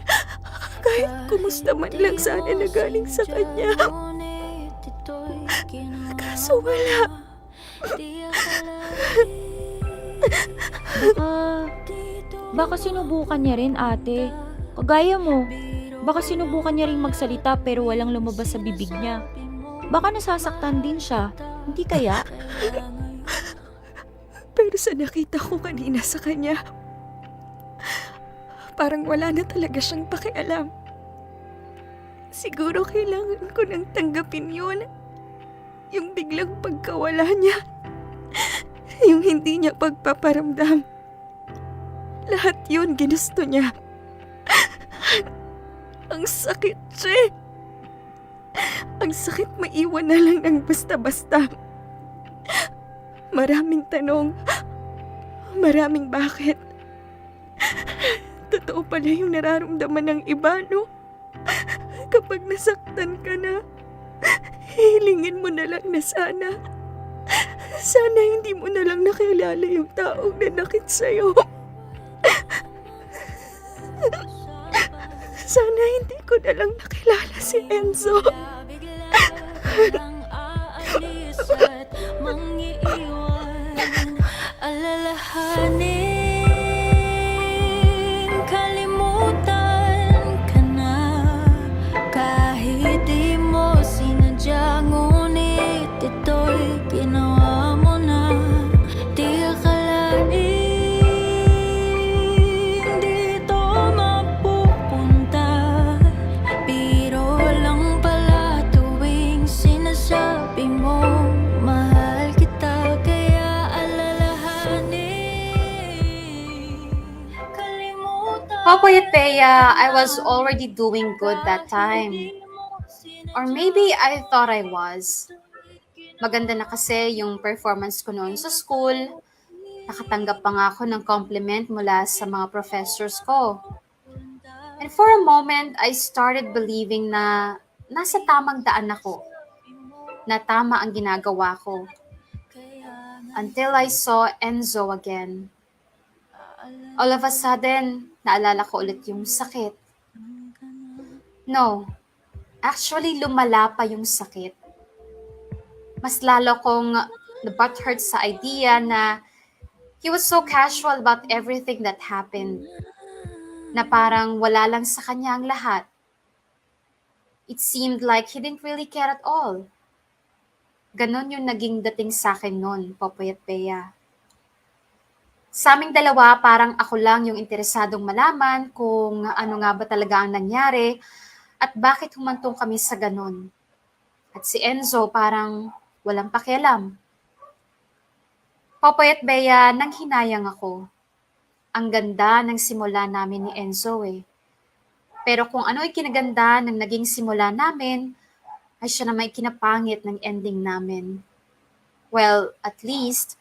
Kahit kumusta man lang sana na galing sa kanya. Kaso wala. Baka sinubukan niya rin ate. Kagaya mo, baka sinubukan niya rin magsalita pero walang lumabas sa bibig niya. Baka nasasaktan din siya, hindi kaya? Pero sa nakita ko kanina sa kanya, parang wala na talaga siyang pakialam. Siguro kailangan ko nang tanggapin yun. Yung biglang pagkawala niya. Yung hindi niya pagpaparamdam. Lahat yun ginusto niya. Ang sakit, Che. Ang sakit maiwan na lang ng basta-basta. Maraming tanong. Maraming bakit. Totoo pala yung nararamdaman ng iba, no? Kapag nasaktan ka na, hilingin mo na lang na sana hindi mo na lang nakilala yung taong nanakit sa'yo. Sana hindi ko na lang nakilala si Enzo. Alalahanin, kalimutan ka na. Kahit di mo sinadya, ngunit ito'y ginawa mo na. Di akalain dito mapupunta. Biro lang pala tuwing sinasabi mo mahal. Popoy at Bea, I was already doing good that time. Or maybe I thought I was. Maganda na kasi yung performance ko noon sa school. Nakatanggap pa nga ako ng compliment mula sa mga professors ko. And for a moment, I started believing na nasa tamang daan ako. Na tama ang ginagawa ko. Until I saw Enzo again. All of a sudden, naalala ko ulit yung sakit. No, actually lumala pa yung sakit. Mas lalo kong na-butthurt sa idea na he was so casual about everything that happened. Na parang wala lang sa kanya ang lahat. It seemed like he didn't really care at all. Ganon yung naging dating sa akin noon, Popoy at Bea. Sa aming dalawa, parang ako lang yung interesadong malaman kung ano nga ba talaga ang nangyari at bakit humantong kami sa ganon. At si Enzo parang walang pakialam. Popoy at Bea, nanghinayang ako. Ang ganda ng simula namin ni Enzo eh. Pero kung ano ay kinaganda ng naging simula namin, ay siya na may kinapangit ng ending namin. Well, at least,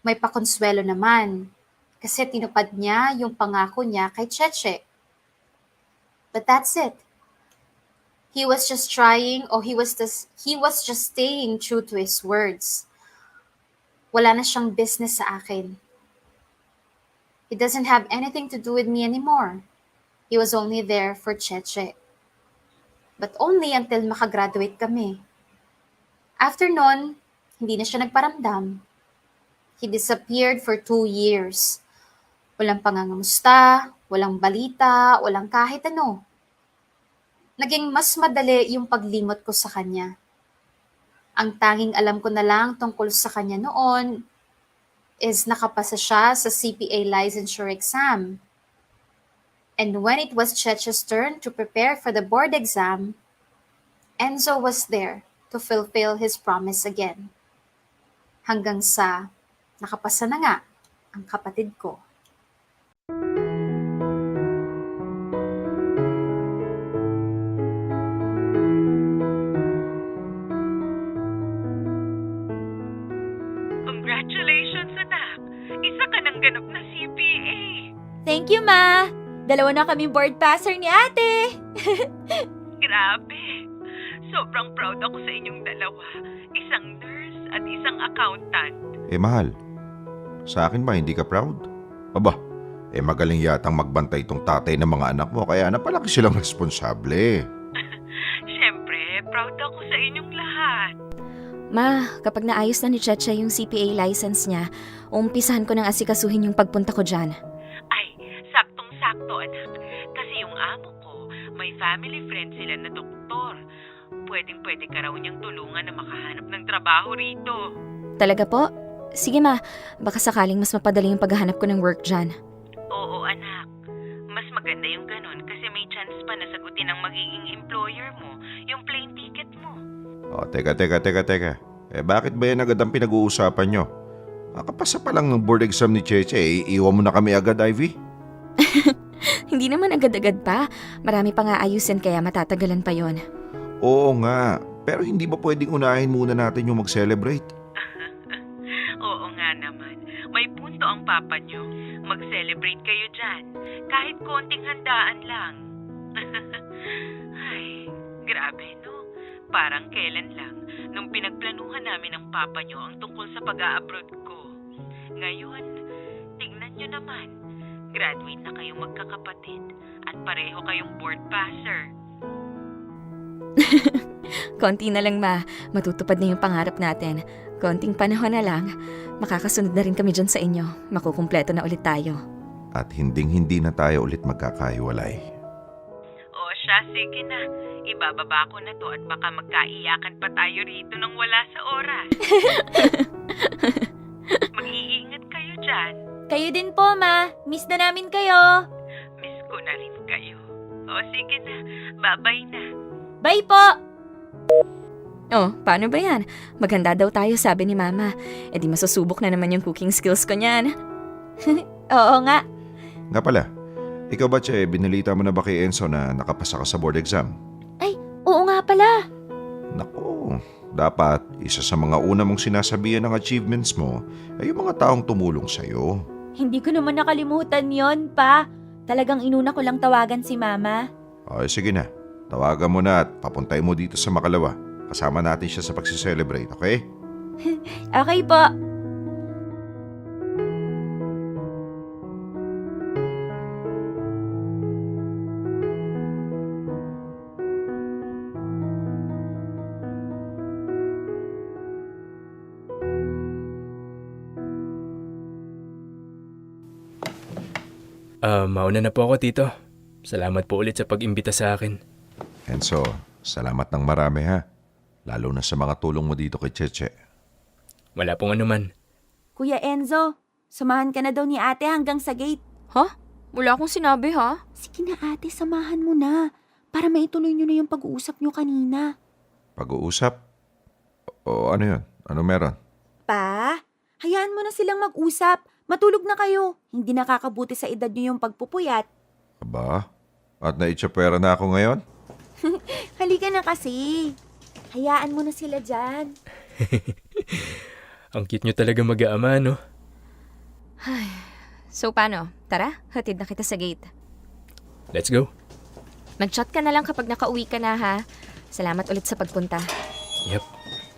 may pakonsuelo naman. Kasi tinupad niya yung pangako niya kay Cheche. But that's it. He was just staying true to his words. Wala na siyang business sa akin. He doesn't have anything to do with me anymore. He was only there for Cheche. But only until makagraduate kami. After nun, hindi na siya nagparamdam. He disappeared for 2 years. Walang pangangamusta, walang balita, walang kahit ano. Naging mas madali yung paglimot ko sa kanya. Ang tanging alam ko na lang tungkol sa kanya noon is nakapasa siya sa CPA licensure exam. And when it was Cheche's turn to prepare for the board exam, Enzo was there to fulfill his promise again. Hanggang sa nakapasa na nga ang kapatid ko. Congratulations, anak! Isa ka ng ganap na CPA! Thank you, Ma! 2 na kaming board passer ni ate! Grabe! Sobrang proud ako sa inyong dalawa. Isang nurse at isang accountant. Mahal, sa akin ba hindi ka proud? Aba, magaling yatang magbantay itong tatay ng mga anak mo kaya napalaki silang responsable. Siyempre, proud ako sa inyong lahat. Ma, kapag naayos na ni Cheche yung CPA license niya, umpisahan ko ng asikasuhin yung pagpunta ko dyan. Ay, saktong-sakto anak. Kasi yung amo ko, may family friend sila na doktor. Pwedeng-pwede ka raw niyang tulungan na makahanap ng trabaho rito. Talaga po? Sige ma, baka sakaling mas mapadali yung paghahanap ko ng work dyan. Oo anak. Mas maganda yung ganun kasi may chance pa na sagutin ng magiging employer mo yung plane ticket mo. Teka. Bakit ba yan agad ang pinag-uusapan nyo? Kakapasa pa lang ng board exam ni Cheche, iiwan mo na kami agad, Ivy? Hindi naman agad-agad pa. Marami pa nga ayusin kaya matatagalan pa yon. Oo nga, pero hindi ba pwedeng unahin muna natin yung mag-celebrate? Oo nga naman. May punto ang papa nyo. Mag-celebrate kayo dyan. Kahit konting handaan lang. Ay, grabe no. Parang kailan lang nung pinagplanuhan namin ng papa nyo ang tungkol sa pag-a-abroad ko. Ngayon, tignan nyo naman. Graduate na kayong magkakapatid at pareho kayong board passer. Konti na lang ma, matutupad na yung pangarap natin. Konting panahon na lang, makakasunod na rin kami dyan sa inyo. Makukumpleto na ulit tayo. At hinding-hindi na tayo ulit magkakahiwalay. O siya, sige na. Ibababa ko na to at baka magkaiyakan pa tayo rito nang wala sa oras. Mag-iingat kayo dyan. Kayo din po, Ma. Miss na namin kayo. Miss ko na rin kayo. O sige na, bye-bye na. Bye po! Oh, paano ba yan? Maganda daw tayo sabi ni Mama. E di masusubok na naman yung cooking skills ko niyan. Oo nga. Nga pala, Ikaw ba, Che, binalita mo na ba kay Enzo na nakapasa ka sa board exam? Oo nga pala. Naku, dapat isa sa mga una mong sinasabihan ng achievements mo ay yung mga taong tumulong sa'yo. Hindi ko naman nakalimutan yon, pa. Talagang inuna ko lang tawagan si Mama. Ay, sige na. Tawagan mo na at papuntay mo dito sa Makalawa. Kasama natin siya sa pagsiselebrate, okay? Okay po. Mauna na po ako, Tito. Salamat po ulit sa pag-imbita sa akin. Enzo, salamat ng marami ha. Lalo na sa mga tulong mo dito kay Cheche. Wala pong anuman. Kuya Enzo, samahan ka na daw ni ate hanggang sa gate. Ha? Wala akong sinabi, ha? Sige na ate, samahan mo na. Para maituloy nyo na yung pag-uusap nyo kanina. Pag-uusap? O ano yun? Ano meron? Pa, hayaan mo na silang mag-usap. Matulog na kayo. Hindi nakakabuti sa edad nyo yung pagpupuyat. Aba? At naitsapwera na ako ngayon? Halika na kasi. Hayaan mo na sila dyan. Ang cute nyo talaga mag-aama, no? So paano? Tara, hatid na kita sa gate. Let's go. Mag-chat ka na lang kapag nakauwi ka na, ha? Salamat ulit sa pagpunta. Yep.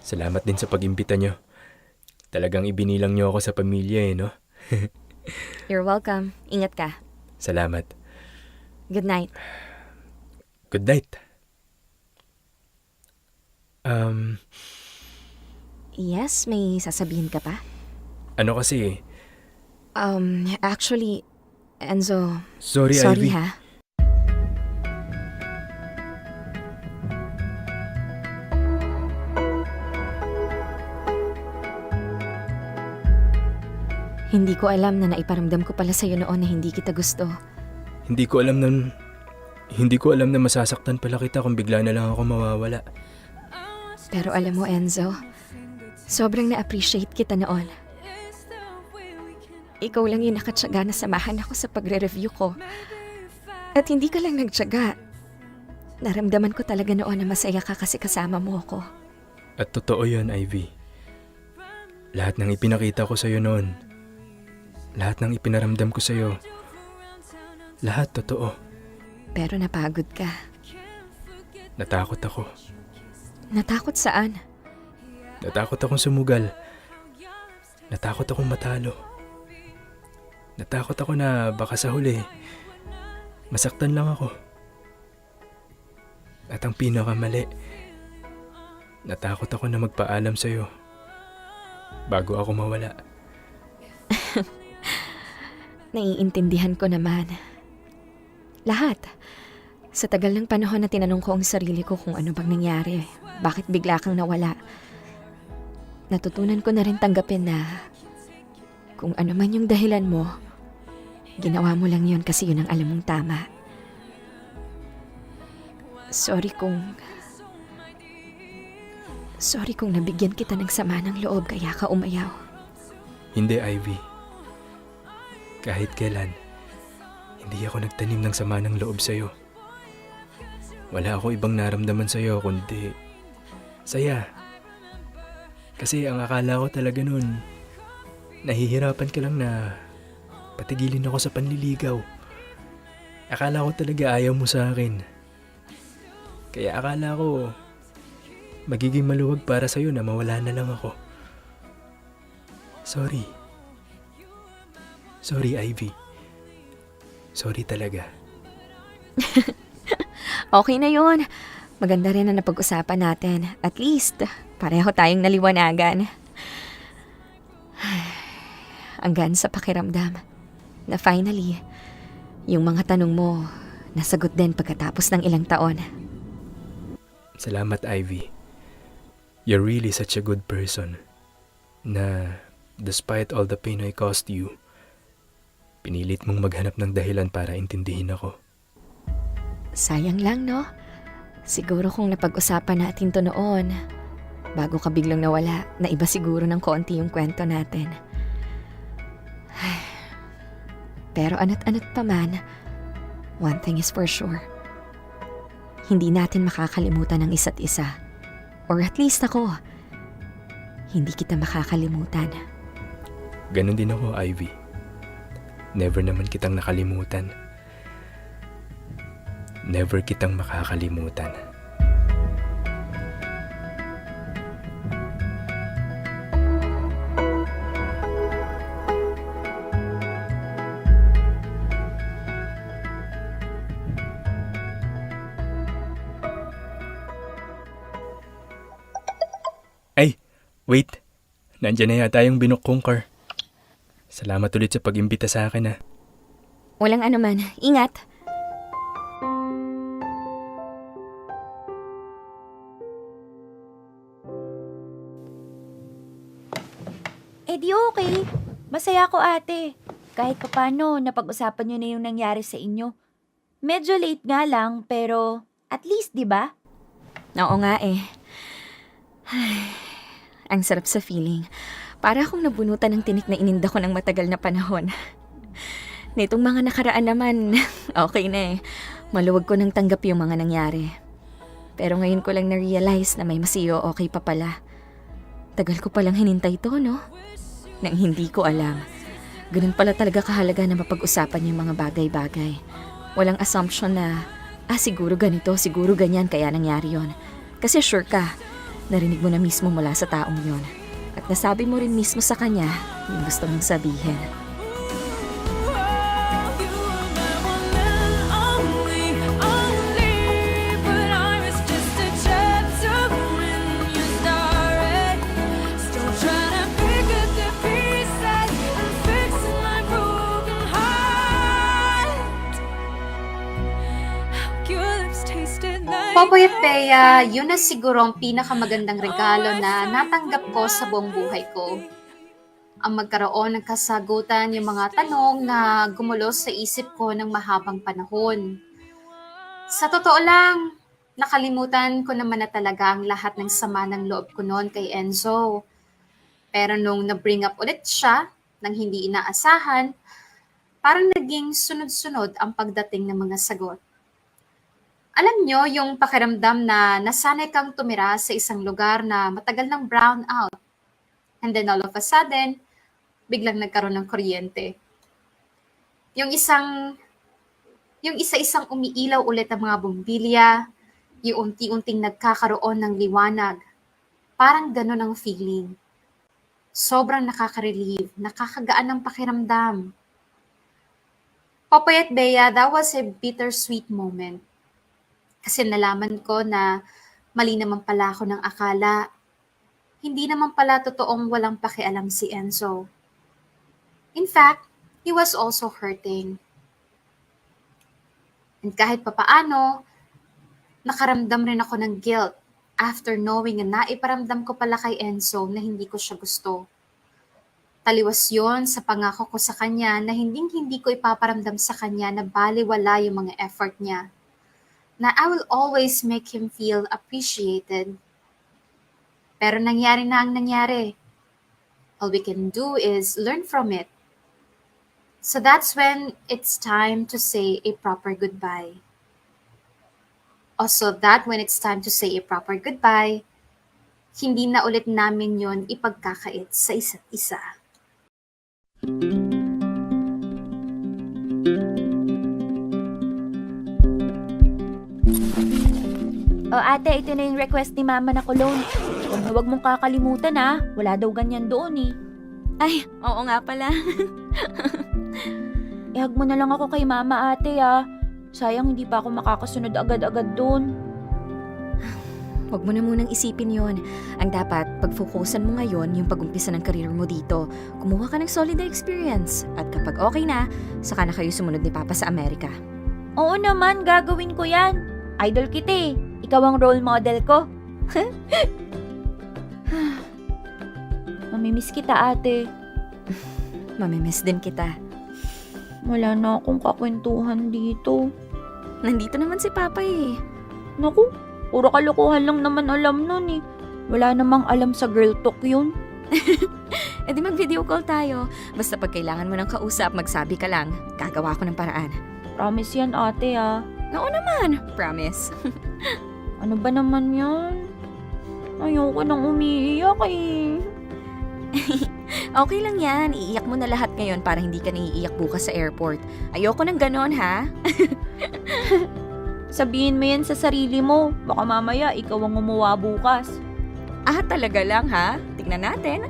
Salamat din sa pag-imbita nyo. Talagang ibinilang nyo ako sa pamilya, no? You're welcome. Ingat ka. Salamat. Good night. Good night. Yes, may sasabihin ka pa? Ano kasi, Actually, Enzo, sorry sorry Ivy. ha. Hindi ko alam na naiparamdam ko pala sa'yo noon na hindi kita gusto. Hindi ko alam na masasaktan pala kita kung bigla na lang ako mawawala. Pero alam mo, Enzo, sobrang na-appreciate kita noon. Ikaw lang yung nakatsaga na samahan ako sa pagre-review ko. At hindi ka lang nagtsaga. Naramdaman ko talaga noon na masaya ka kasi kasama mo ako. At totoo yun, Ivy. Lahat ng ipinakita ko sa'yo noon, lahat ng ipinaramdam ko sa'yo, lahat totoo. Pero napagod ka. Natakot ako. Natakot saan? Natakot akong sumugal. Natakot akong matalo. Natakot ako na baka sa huli, masaktan lang ako. At ang pinakamali, natakot ako na magpaalam sa'yo bago ako mawala. Naiintindihan ko naman. Lahat. Sa tagal ng panahon na tinanong ko ang sarili ko kung ano bang nangyari, bakit bigla kang nawala, natutunan ko na rin tanggapin na kung ano man yung dahilan mo, ginawa mo lang yun kasi yun ang alam mong tama. Sorry kung nabigyan kita ng sama ng loob kaya ka umayaw. Hindi, Ivy. Kahit kailan, hindi ako nagtanim ng sama ng loob sa'yo. Wala ako ibang naramdaman sa'yo kundi saya. Kasi ang akala ko talaga nun, nahihirapan ka lang na patigilin ako sa panliligaw. Akala ko talaga ayaw mo sa akin. Kaya akala ko magiging maluwag para sa'yo na mawala na lang ako. Sorry. Sorry, Ivy. Sorry talaga. Okay na yun. Maganda rin na napag-usapan natin. At least, pareho tayong naliwanagan. Ang gaan sa pakiramdam na finally, yung mga tanong mo, nasagot din pagkatapos ng ilang taon. Salamat, Ivy. You're really such a good person na despite all the pain I caused you, pinilit mong maghanap ng dahilan para intindihin ako. Sayang lang, no? Siguro kung napag-usapan natin to noon, bago ka biglang nawala, na iba siguro ng konti yung kwento natin. Pero ano't-ano't pa man, one thing is for sure. Hindi natin makakalimutan ang isa't isa. Or at least ako, hindi kita makakalimutan. Ganon din ako, Ivy. Never naman kitang nakalimutan. Never kitang makakalimutan. Ay, wait. Nandiyan na yata yung binook kong car. Salamat ulit sa pag-imbita sa akin, ha. Walang anuman. Ingat! Eh di okay. Masaya ako ate. Kahit papano, napag-usapan nyo na yung nangyari sa inyo. Medyo late nga lang, pero at least, di ba? Oo nga eh. Ay, ang sarap sa feeling. Para akong nabunutan ng tinik na ininda ko ng matagal na panahon. Nitong mga nakaraan naman, okay na eh. Maluwag ko nang tanggap yung mga nangyari. Pero ngayon ko lang na-realize na may masiyo okay pa pala. Tagal ko palang hinintay to, no? Nang hindi ko alam. Ganun pala talaga kahalaga na mapag-usapan yung mga bagay-bagay. Walang assumption na, siguro ganito, siguro ganyan kaya nangyari yon. Kasi sure ka, narinig mo na mismo mula sa taong yon. At nasabi mo rin mismo sa kanya yung gusto mong sabihin. Popoy at Bea, yun na siguro ang pinakamagandang regalo na natanggap ko sa buong buhay ko. Ang magkaroon ng kasagutan yung mga tanong na gumulo sa isip ko ng mahabang panahon. Sa totoo lang, nakalimutan ko naman na talaga ang lahat ng sama ng loob ko noon kay Enzo. Pero nung na-bring up ulit siya, nang hindi inaasahan, parang naging sunod-sunod ang pagdating ng mga sagot. Alam nyo, yung pakiramdam na nasanay kang tumira sa isang lugar na matagal ng brown out. And then all of a sudden, biglang nagkaroon ng kuryente. Yung isa-isang umiilaw ulit ang mga bumbilya, yung unti-unting nagkakaroon ng liwanag. Parang ganun ang feeling. Sobrang nakaka-relieve, nakakagaan ng pakiramdam. Popoy at Bea, that was a bittersweet moment. Kasi nalaman ko na mali naman pala ako ng akala. Hindi naman pala totoong walang pakialam si Enzo. In fact, he was also hurting. And kahit papaano, nakaramdam rin ako ng guilt after knowing na naiparamdam ko pala kay Enzo na hindi ko siya gusto. Taliwas yon sa pangako ko sa kanya na hindi ko ipaparamdam sa kanya na baliwala yung mga effort niya. Na I will always make him feel appreciated. Pero nangyari na ang nangyari. All we can do is learn from it. So that's when it's time to say a proper goodbye. Also that when it's time to say a proper goodbye, hindi na ulit namin yon ipagkakait sa isa't isa. O ate, ito na yung request ni mama na cologne. Huwag mong kakalimutan ha. Wala daw ganyan doon eh. Ay, oo nga pala. Ihag mo na lang ako kay mama ate ha. Sayang hindi pa ako makakasunod agad-agad doon. Huwag mo na munang isipin yon. Ang dapat, pag-focusan mo ngayon yung pag-umpisa ng career mo dito. Kumuha ka ng solid na experience. At kapag okay na, saka na kayo sumunod ni Papa sa Amerika. Oo naman, gagawin ko yan. Idol kita eh. Ikaw ang role model ko. Mamimiss kita ate. Mamimiss din kita. Wala na akong kakwentuhan dito. Nandito naman si Papa eh. Naku, puro kalokohan lang naman alam nun eh. Wala namang alam sa girl talk yun. E di mag-video call tayo. Basta pag kailangan mo ng kausap, magsabi ka lang. Gagawa ko ng paraan. Promise yan ate ah. Oo naman, promise. Ano ba naman yan? Ayoko nang umiiyak eh. Okay lang yan, iiyak mo na lahat ngayon para hindi ka naiiyak bukas sa airport. Ayoko ng ganon ha. Sabihin mo yan sa sarili mo. Baka mamaya ikaw ang gumawa bukas. Ah, talaga lang ha? Tignan natin.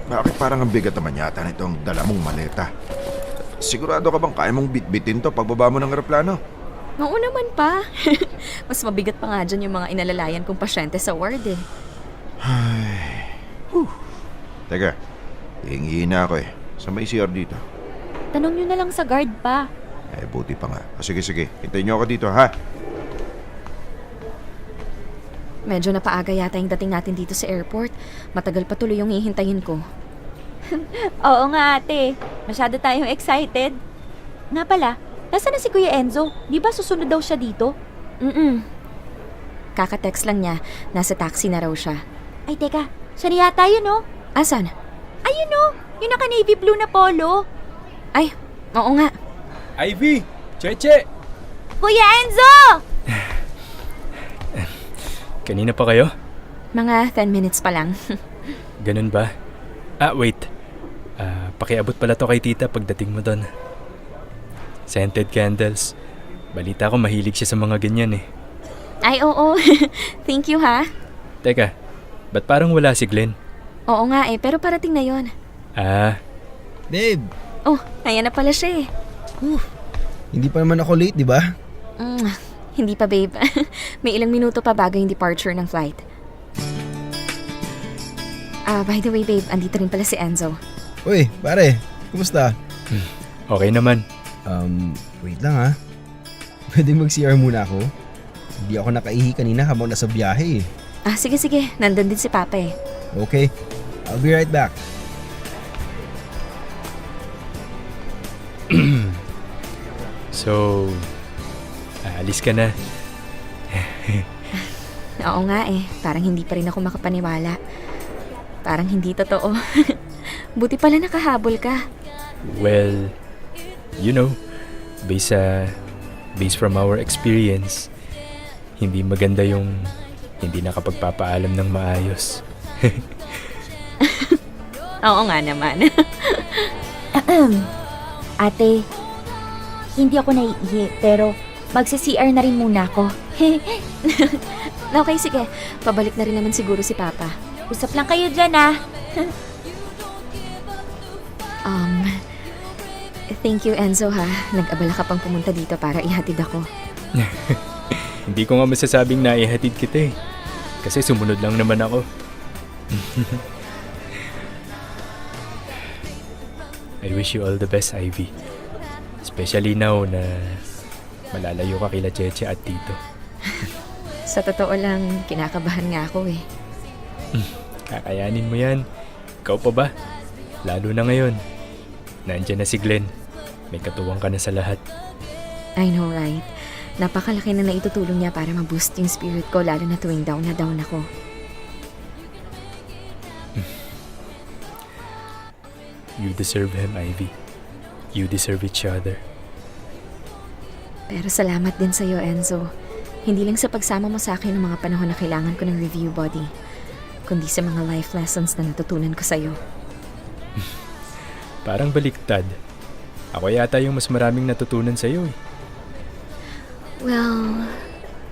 Bakit parang ang bigat naman yata nitong dala mong maleta? Sigurado ka bang kaya mong bitbitin to pagbaba mo ng eroplano? Oo naman pa. Mas mabigat pa nga dyan yung mga inalalayan kong pasyente sa ward eh. Teka, hihingi na ako eh. Sa may CR dito. Tanong nyo na lang sa guard pa. Eh, buti pa nga. Sige, hintayin niyo ako dito, ha? Medyo napaaga yata yung dating natin dito sa airport. Matagal pa tuloy yung hihintayin ko. Oo nga ate. Masyado tayong excited. Nga pala, nasaan na si Kuya Enzo? Di ba susunod daw siya dito? Kaka-text lang niya. Nasa taxi na raw siya. Ay teka, siya na yata yun oh. Asan? Ayun oh, yung naka-navy blue na polo. Ay, oo nga. Ivy! Cheche! Kuya Enzo! Kanina pa kayo? Mga 10 minutes pa lang. Ganun ba? Ah, wait. Pakiabot pala to kay tita pagdating mo doon. Scented candles. Balita ko mahilig siya sa mga ganyan eh. Ay, oo. Thank you ha. Teka, ba't parang wala si Glenn? Oo nga eh, pero parating na yon. Ah, Babe, Oh, ayan na pala siya eh. hindi pa naman ako late, di ba? Hindi pa babe. May ilang minuto pa bago yung departure ng flight. By the way babe, andito rin pala si Enzo. Uy, pare, kumusta? okay naman. Wait lang ha. Pwede mag-CR muna ako? Hindi ako nakaihi kanina habang nasa biyahe eh. Sige, nandun din si Papa eh. Okay, I'll be right back. So, aalis ka na. Oo nga eh, parang hindi pa rin ako makapaniwala. Parang hindi totoo. Buti pala nakahabol ka. Well, you know, based from our experience, hindi maganda yung hindi nakapagpapaalam ng maayos. Oo nga naman. Ate, hindi ako naiihi pero magsa-CR na rin muna ako. Okay, sige. Pabalik na rin naman siguro si Papa. Usap lang kayo dyan ah. Thank you Enzo ha. Nag-abala ka pang pumunta dito para ihatid ako. Hindi ko nga masasabing na ihatid kita eh. Kasi sumunod lang naman ako. I wish you all the best, Ivy. Especially now na malalayo ka kila Cheche at Tito. Sa totoo lang, kinakabahan nga ako eh. Kakayanin mo yan. Ikaw pa ba? Lalo na ngayon. Nandiyan na si Glenn. May katuwang ka na sa lahat. I know right. Napakalaki na naitutulong niya para ma-boost yung spirit ko lalo na tuwing down na down ako. You deserve him, Ivy. You deserve each other. Pero salamat din sa'yo, Enzo. Hindi lang sa pagsama mo sa akin ng mga panahon na kailangan ko ng review body, kundi sa mga life lessons na natutunan ko sa'yo. Parang baliktad. Ako yata yung mas maraming natutunan sa'yo eh. Well,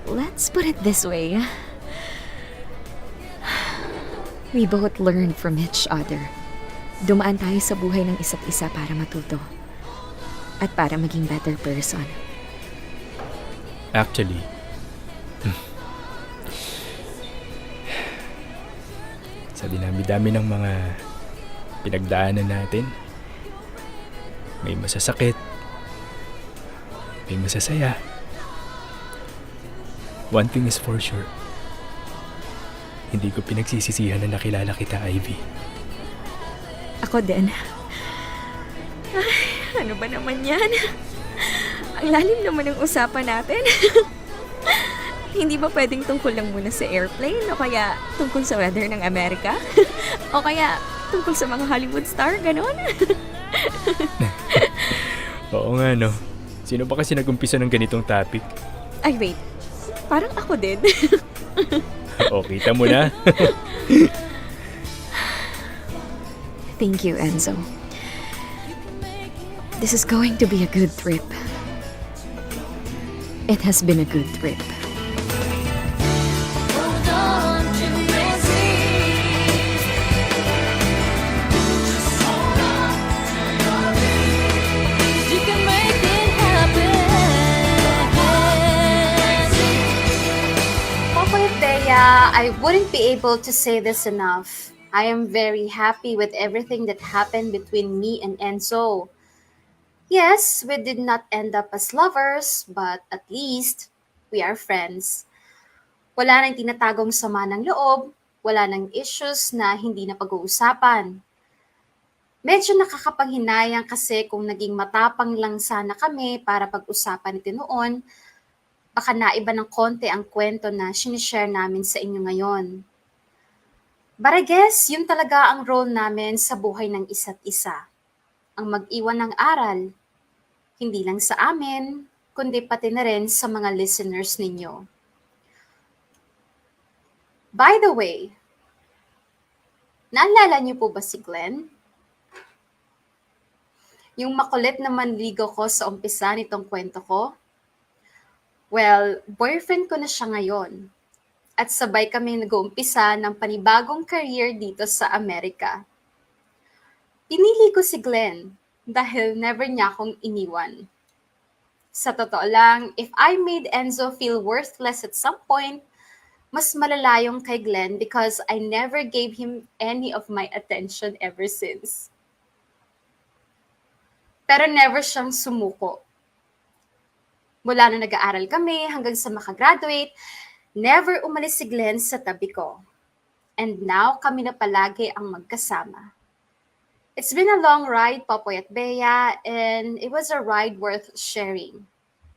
let's put it this way. We both learned from each other. Dumaan tayo sa buhay ng isa't isa para matuto. At para maging better person. Actually, sa dinami-dami ng mga pinagdaanan natin, may masasakit, may masasaya. One thing is for sure, hindi ko pinagsisisihan na nakilala kita, Ivy. Ako din. Ay, Ano ba naman yan? Ang lalim naman ng usapan natin. Hindi ba pwedeng tungkol lang muna sa airplane o kaya tungkol sa weather ng Amerika? O kaya tungkol sa mga Hollywood star, ganon? Oo nga, no? Sino ba kasi nag-umpisa ng ganitong topic? Ay, wait. Parang ako din. O, kita mo na. Thank you, Enzo. This is going to be a good trip. It has been a good trip. Hold on to your dreams. Hold on to your dreams. You can make it happen. Popoy at Bea, I wouldn't be able to say this enough. I am very happy with everything that happened between me and Enzo. Yes, we did not end up as lovers, but at least we are friends. Wala nang tinatagong sama ng loob, wala nang issues na hindi na pag-uusapan. Medyo nakakapanghinayang kasi kung naging matapang lang sana kami para pag-usapan ito noon, baka naiba ng konti ang kwento na sinishare namin sa inyo ngayon. But I guess yun talaga ang role namin sa buhay ng isa't isa. Ang mag-iwan ng aral, hindi lang sa amin, kundi pati na rin sa mga listeners ninyo. By the way, naalala niyo po ba si Glenn? Yung makulit na manligaw ko sa umpisa nitong kwento ko? Well, boyfriend ko na siya ngayon. At sabay kami nag-uumpisa ng panibagong career dito sa Amerika. Pinili ko si Glenn dahil never niya akong iniwan. Sa totoo lang, if I made Enzo feel worthless at some point, mas malala yung kay Glenn because I never gave him any of my attention ever since. Pero never siyang sumuko. Mula na nag-aaral kami hanggang sa makagraduate, never umalis si Glenn sa tabi ko. And now, kami na palagi ang magkasama. It's been a long ride, Popoy at Bea, and it was a ride worth sharing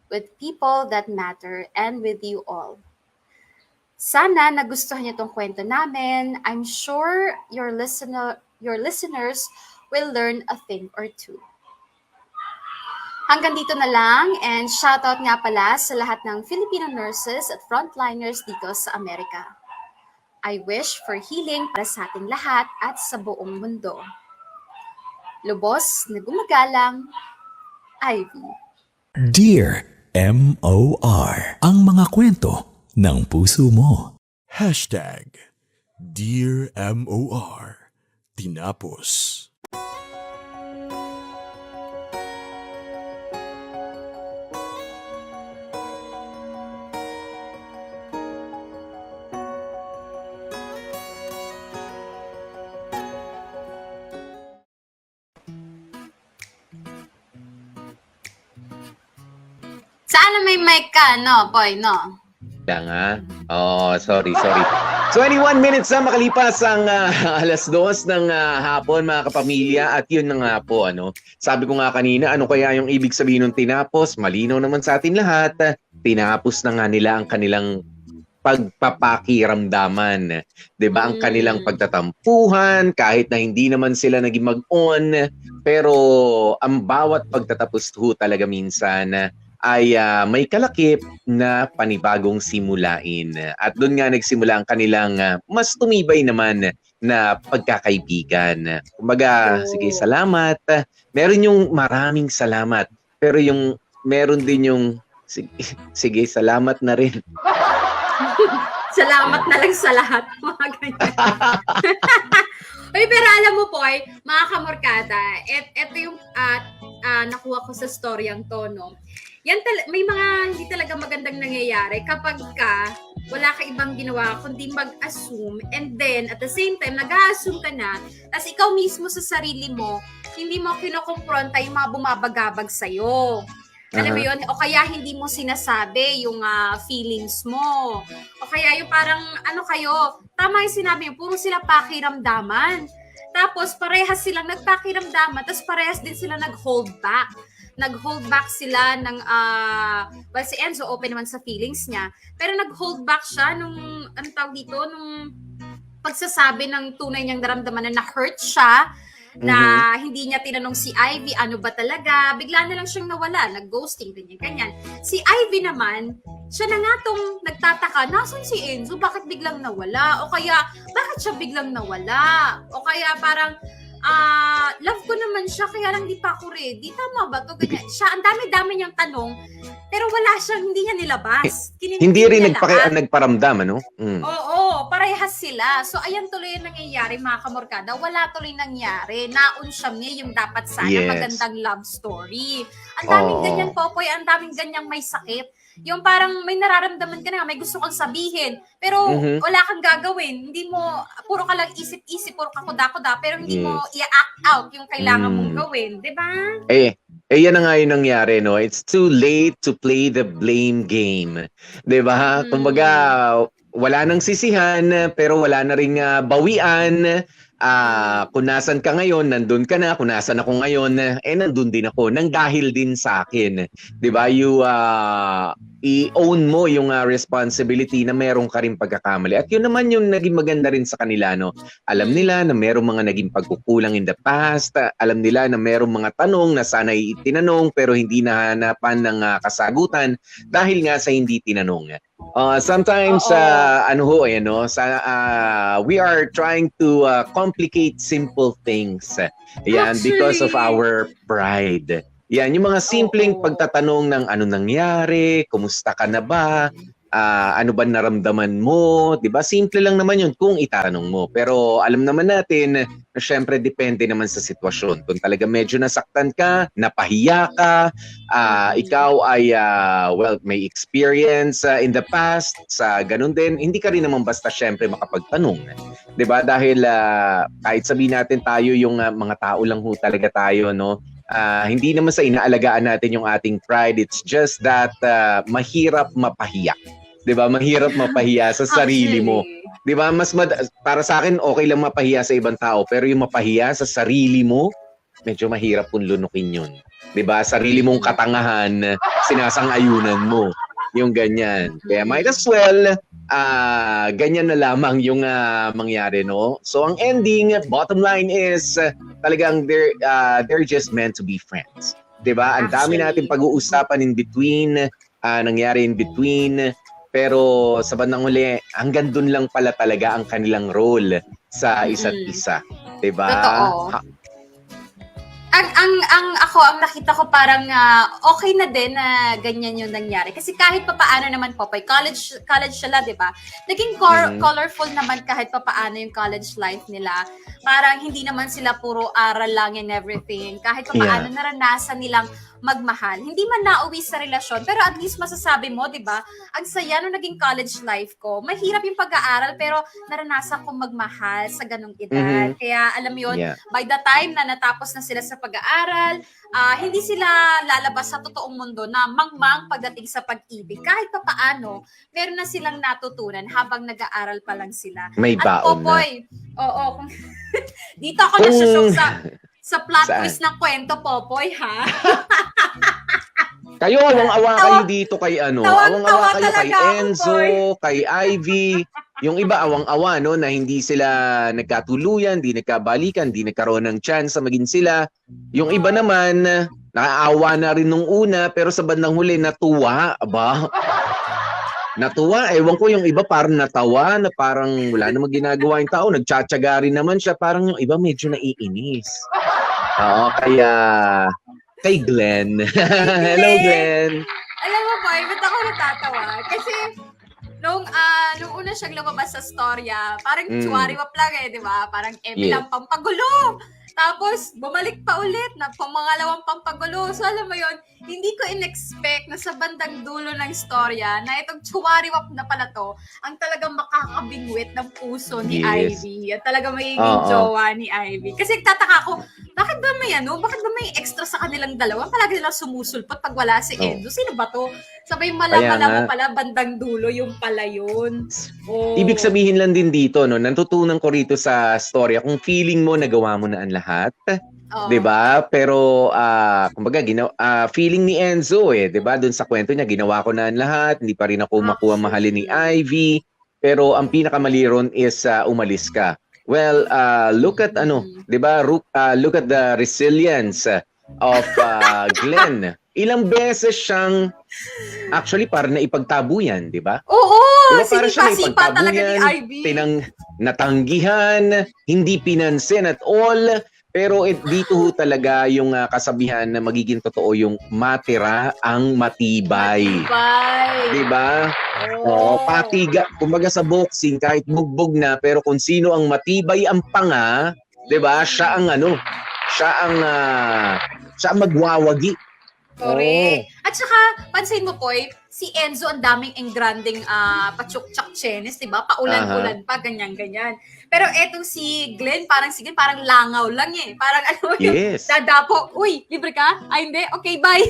with people that matter and with you all. Sana nagustuhan niyo tong kwento namin. I'm sure your listeners will learn a thing or two. Hanggang dito na lang, and shoutout nga pala sa lahat ng Filipino nurses at frontliners dito sa Amerika. I wish for healing para sa ating lahat at sa buong mundo. Lubos na gumagalang, Ivy. Dear M.O.R. Ang mga kwento ng puso mo. Hashtag Dear M.O.R. Tinapos. Sana may mic ka, no, boy, no? Kaya nga. Oh, sorry. So 21 minutes na makalipas ang alas 2 ng hapon, mga kapamilya. At yun na nga po, sabi ko nga kanina, ano kaya yung ibig sabihin ng tinapos? Malinaw naman sa atin lahat. Tinapos na nga nila ang kanilang pagpapakiramdaman. 'Di ba? Ang kanilang pagtatampuhan, kahit na hindi naman sila naging mag-on. Pero ang bawat pagtatapos ho talaga minsan ay may kalakip na panibagong simulain. At doon nga nagsimula ang kanilang mas tumibay naman na pagkakaibigan. Kumbaga, sige, salamat. Meron yung maraming salamat. Pero yung meron din yung sige, salamat na rin. Salamat na lang sa lahat. Mga ganyan. Uy, pero alam mo, Poy, mga kamorkada, ito yung nakuha ko sa storyang to, no? May mga hindi talaga magandang nangyayari kapag wala ka ibang ginawa kundi mag-assume, and then at the same time nag-a-assume ka na, tapos ikaw mismo sa sarili mo hindi mo kinokompronta yung mga bumabagabag sa'yo. Alam mo yun? O kaya hindi mo sinasabi yung feelings mo. O kaya yung parang, tama yung sinabi mo, puro sila pakiramdaman. Tapos parehas silang nagpakiramdaman, tapos parehas din sila nag-hold back. Nag-hold back sila ng, well, si Enzo open naman sa feelings niya, pero nag-hold back siya nung, anong tawag dito, nung pagsasabi ng tunay niyang naramdaman na na-hurt siya, na hindi niya tinanong si Ivy, ano ba talaga, bigla na lang siyang nawala, nag-ghosting, ganyan. Si Ivy naman, siya na nga tong nagtataka, nasan si Enzo, bakit biglang nawala? O kaya, bakit siya biglang nawala? O kaya parang, love ko naman siya, kaya lang di pa ako ready. Tama ba to? Ganyan. Siya, ang dami-dami niyang tanong, pero wala siyang, hindi niya nilabas. Hindi rin niya lahat. nagparamdam, ano? Oo, parehas sila. So, ayan tuloy yung nangyayari, mga kamorkada. Wala tuloy nangyari. Naun siya niya yung dapat sana magandang love story. Ang daming ganyan, Popoy. Ang daming ganyang may sakit. Yung parang may nararamdaman ka na, may gusto kang sabihin, pero wala kang gagawin. Hindi mo, puro ka lang isip-isip, puro ka kuda-kuda, pero hindi mo i-act out yung kailangan mong gawin. Diba? Yan na nga yung nangyari, no? It's too late to play the blame game. Diba? Kumbaga, wala nang sisihan, pero wala na ring bawian. Kung nasan ka ngayon, nandun ka na. Kung nasan ako ngayon, nandun din ako. Nang dahil din sa akin. Diba? You i-own mo yung responsibility na meron ka rin pagkakamali. At yun naman yung naging maganda rin sa kanila, no? Alam nila na merong mga naging pagkukulang in the past. Alam nila na merong mga tanong na sana itinanong pero hindi nahanapan ng kasagutan dahil nga sa hindi tinanong. Sometimes, we are trying to complicate simple things. Yan, because of our pride. Yan, yung mga simpleng pagtatanong ng ano nangyari, kumusta ka na ba, ano ba naramdaman mo, di ba? Simple lang naman yun kung itatanong mo. Pero alam naman natin, na syempre depende naman sa sitwasyon. Kung talaga medyo nasaktan ka, napahiya ka, ikaw ay, may experience in the past, sa ganun din, hindi ka rin naman basta syempre makapagtanong. Di ba? Dahil kahit sabihin natin tayo yung mga tao lang ho talaga tayo, no? Hindi naman sa inaalagaan natin yung ating pride. It's just that mahirap mapahiya. 'Di ba? Mahirap mapahiya sa sarili mo. 'Di ba? Para sa akin okay lang mapahiya sa ibang tao, pero yung mapahiya sa sarili mo, medyo mahirap kung lunukin 'yun. 'Di ba? Sarili mong katangahan, sinasang-ayunan mo. Yung ganyan. Kaya might as well ganyan na lamang yung mangyari, no? So ang ending, bottom line is talagang they're just meant to be friends. 'Di ba? Ang dami natin pag-uusapan in between, nangyari in between, pero sa bandang huli, hanggang dun lang pala talaga ang kanilang role sa isa't isa. 'Di ba? Totoo. Ang nakita ko parang okay na din na ganyan yung nangyari. Kasi kahit papaano naman, Popoy, college sila, di ba? Naging colorful naman kahit papaano yung college life nila. Parang hindi naman sila puro aral lang and everything. Kahit papaano naranasan nilang magmahal. Hindi man nauwi sa relasyon, pero at least masasabi mo, di ba? Ang saya nung naging college life ko. Mahirap yung pag-aaral, pero naranasan kong magmahal sa ganong edad. Kaya alam mo yun, by the time na natapos na sila sa pag-aaral, hindi sila lalabas sa totoong mundo na mangmang pagdating sa pag-ibig. Kahit papaano, meron na silang natutunan habang nag-aaral pa lang sila. May At baon Popoy, oo, dito ako nasusok sa plot twist ng kwento, Popoy, ha? Kayo, awang-awa kayo dito kay ano? Awang-awa kayo kay Enzo, kay Ivy. Yung iba, awang-awa, no? Na hindi sila nagkatuluyan, hindi nagkabalikan, hindi nagkaroon ng chance na maging sila. Yung iba naman, nakaawa na rin nung una, pero sa bandang huli, natuwa. Aba? Natuwa. Ewan ko, yung iba parang natawa, na parang wala namang ginagawa yung tao. Nagtsatsaga rin naman siya. Parang yung iba medyo naiinis. Oo, kaya kay Glenn. Hello, Glenn. Alam mo, Boy, ba't ako natatawa? Kasi nung una siyang lumabas sa storya, parang chuwariwap lang di ba? Parang lang pampagulo. Tapos, bumalik pa ulit na pangalawang pampagulo. So, alam mo yon, hindi ko in-expect na sa bandang dulo ng storya na itong chuwariwap na pala to ang talagang makakabingwit ng puso ni Ivy. At talagang magiging jowa ni Ivy. Kasi tataka ko, bakit ba may extra sa kanilang dalawa? Palagi nilang sumusulpot pag wala si Enzo. Sino ba to? Sabay Kaya mala-mala mo nga. pala, bandang dulo yung pala yun. Oh. Ibig sabihin lang din dito, no, natutunan ko rito sa storya, kung feeling mo nagawa mo na ang lahat, Oo. 'di ba? Pero kumbaga feeling ni Enzo 'di ba? Doon sa kwento niya, ginawa ko na ang lahat, hindi pa rin ako makuha mahalin ni Ivy, pero ang pinakamali ron is umalis ka. Well, look at 'di ba? Look at the resilience of Glenn. Ilang beses siyang actually para na ipagtabu yan, 'di ba? Oo, Diba, para siya sipa talaga ni naipagtabuyan, Ivy. natanggihan, hindi pinansin at all. Pero dito ho talaga yung kasabihan na magiging totoo yung matira ang matibay. Bye. Di ba? Oo, patiga. Kumbaga sa boxing, kahit bugbog na, pero kung sino ang matibay ang panga, di ba? Siya ang siya ang magwawagi. Correct. At saka, pansin mo, Poy, si Enzo ang daming engranding pachuk-chak chenes, di ba? Paulan-ulan pa, ganyan-ganyan. Pero etong si Glenn, parang langaw lang eh. Parang Yes. dadapo. Uy, libre ka? Ay, hindi. Okay, bye.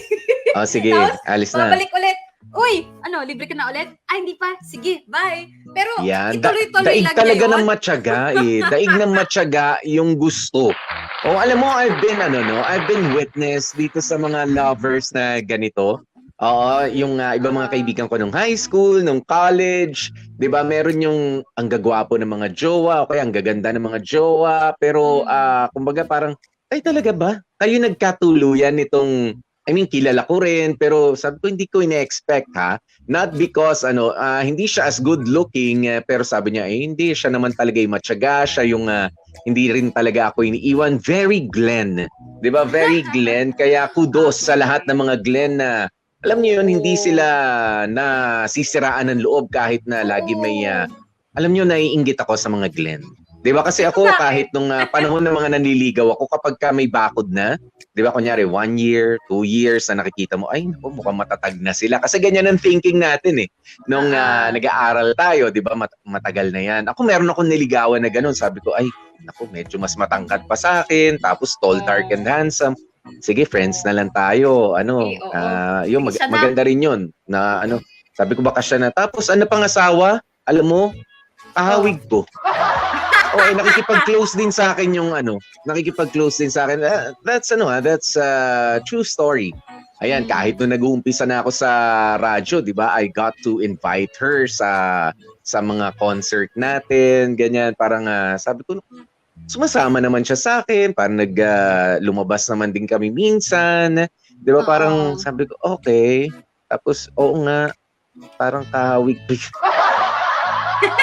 Sige, Tapos, alis na. babalik ulit. Uy, libre ka na ulit? Ay, hindi pa. Sige, bye. Pero Yan. ituloy-tuloy Daig lang talaga niya ng yun. matyaga Daig ng matyaga yung gusto. Alam mo, I've been witness dito sa mga lovers na ganito. Oo, yung ibang mga kaibigan ko nung high school, nung college, 'di ba? Meron yung ang gagwapo ng mga jowa, o kaya ang gaganda ng mga jowa, pero kumbaga parang ay talaga ba? Kayo nagkatuluyan nitong kilala ko rin, pero sabi ko hindi ko ina-expect ha. Not because hindi siya as good looking, pero sabi niya hindi siya naman talaga yung matyaga, siya yung hindi rin talaga ako iniiwan. Very Glenn. 'Di ba? Very Glenn. Kaya kudos sa lahat ng mga Glenn na alam niyo yun, hindi sila nasisiraan ng loob kahit na lagi may alam niyo, naiinggit ako sa mga Glenn. 'Di ba? Kasi ako kahit nung panahon ng mga nanliligaw ako, kapag may bakod na, 'di ba, kunyari 1 year, 2 years na nakikita mo, ay naku, mukhang matatag na sila. Kasi ganyan ang thinking natin nung nag-aaral tayo, 'di ba? Matagal na 'yan. Ako meron akong niligawan na gano'n. Sabi ko, ay naku, medyo mas matangkad pa sa akin, tapos tall, dark and handsome. Sige, friends na lang tayo. Yung maganda rin 'yun na sabi ko baka siya na. Tapos pang asawa, alam mo, kahawig ko. Nakikipag-close din sa akin yung nakikipag-close din sa akin. That's true story. Ayan, kahit nung nag-uumpisa na ako sa radyo, 'di ba? I got to invite her sa mga concert natin, ganyan. Parang sabi ko, sumasama naman siya sa akin, parang lumabas naman din kami minsan. 'Di ba? Parang sabi ko, okay. Tapos oo nga, parang kahawig.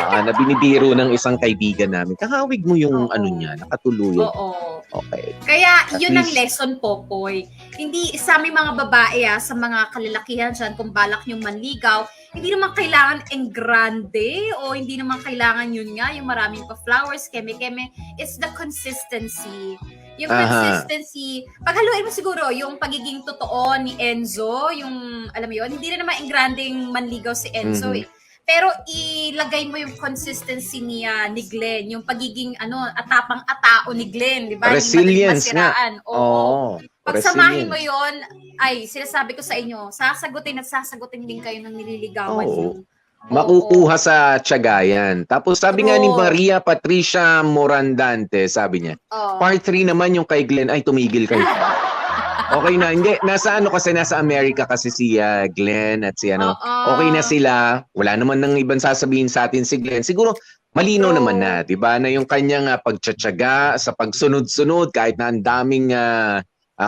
Na binibiro ng isang kaibigan namin. Kahawig mo yung niya, nakatuluyan. Oo. Okay. Kaya At yun ang least- lesson, Popoy. Hindi sa aming mga babae, sa mga kalalakihan dyan, kung balak yung manligaw, hindi naman kailangan engrande o hindi naman kailangan yun nga, yung maraming pa-flowers, keme-keme. It's the consistency. Yung consistency, paghaluin mo siguro yung pagiging totoo ni Enzo, yung, alam mo yun, hindi na naman engrandeng manligaw si Enzo Pero ilagay mo yung consistency ni Glenn, yung pagiging atapang-atao ni Glenn, di ba? Resilience nga. Oo. Pagsamahin resilience. mo yon, ay sinasabi ko sa inyo, sasagutin at sasagutin din kayo ng nililigawan Oo. niyo. Makukuha sa tiyaga yan. Tapos sabi nga ni True. Maria Patricia Morandante, sabi niya, Oo. part 3 naman yung kay Glenn, ay tumigil kayo. Okay na, hindi. Nasa America kasi si Glenn at si Oo. okay na sila. Wala naman nang ibang sasabihin sa atin si Glenn. Siguro, malino True. naman na, di ba? Na yung kanyang pagtsatsaga sa pagsunod-sunod, kahit na ang daming,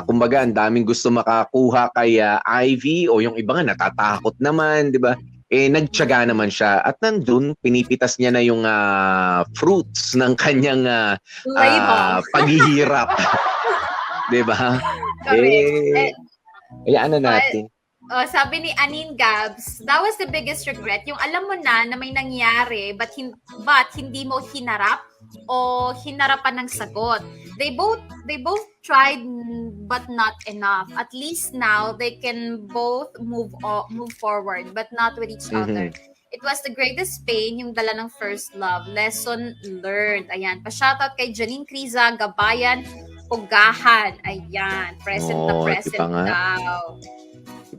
kumbaga, ang daming gusto makakuha kay Ivy o yung iba nga natatakot naman, di ba? Nagtsaga naman siya. At nandun, pinipitas niya na yung fruits ng kanyang Labor. paghihirap. Di ba? Correct. Hayaan na natin. Sabi ni Anin Gabs, that was the biggest regret. Yung alam mo na may nangyari but hindi mo hinarap o hinarapan ng sagot. They both tried but not enough. At least now they can both move forward but not with each other. It was the greatest pain, yung dala ng first love. Lesson learned. Ayan. Pa-shoutout kay Janine Criza, Gabayan, Pugahan. Ayan. Present na Oo, present diba nga? daw.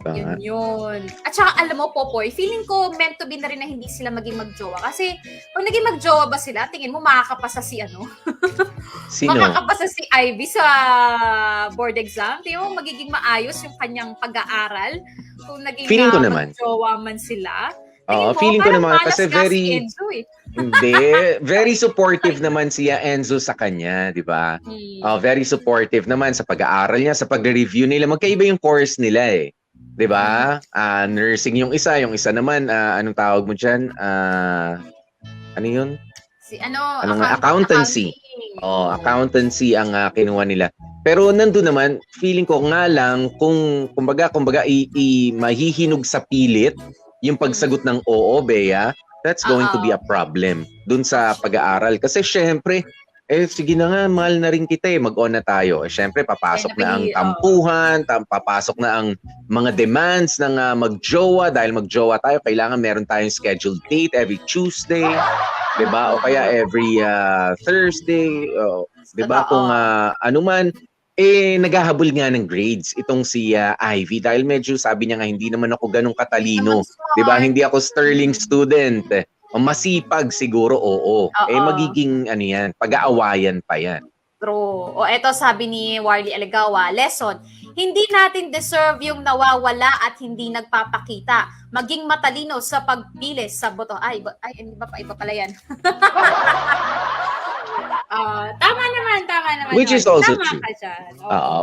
Diba? Yun. At saka alam mo, Popoy, feeling ko meant to be na rin na hindi sila maging magjowa. Kasi pag naging magjowa ba sila, tingin mo makakapasa si ano? Sino? Makakapasa si Ivy sa board exam. Tingin mo magiging maayos yung kanyang pag-aaral kung naging Feeling ko naman. magjowa man sila. Oo, Tingin mo, feeling ko parang naman malas kasi nga very si Enzo eh. hindi, very supportive naman siya Enzo sa kanya, 'di ba? Very supportive naman sa pag-aaral niya, sa pagre-review nila. Magkaiba yung course nila eh. 'Di ba? Nursing yung isa naman anong tawag mo diyan? Ano 'yun? Si ano, Accountancy. Accountancy ang kinuha nila. Pero nandun naman, feeling ko nga lang kung kumbaga mahihinog sa pilit yung pagsagot ng oo, Bea, that's going to be a problem dun sa pag-aaral. Kasi syempre, sige na nga, mahal na rin kita mag-on na tayo. Syempre, papasok na ang tampuhan, papasok na ang mga demands ng mag-jowa. Dahil mag-jowa tayo, kailangan meron tayong scheduled date every Tuesday. Diba? O kaya every Thursday. Diba? Kung ano man, naghahabol nga ng grades itong si Ivy dahil medyo sabi niya nga hindi naman ako ganun katalino. 'Di ba? Hindi ako sterling student. Masipag siguro, oo. Magiging ano yan, pag-aawayan pa yan. True. O eto sabi ni Warlie Aligawa, lesson, hindi natin deserve yung nawawala at hindi nagpapakita. Maging matalino sa pagpilis sa boto. Ay, hindi ba pa iba pala yan? Tama naman. Which is also tama true. Ka dyan.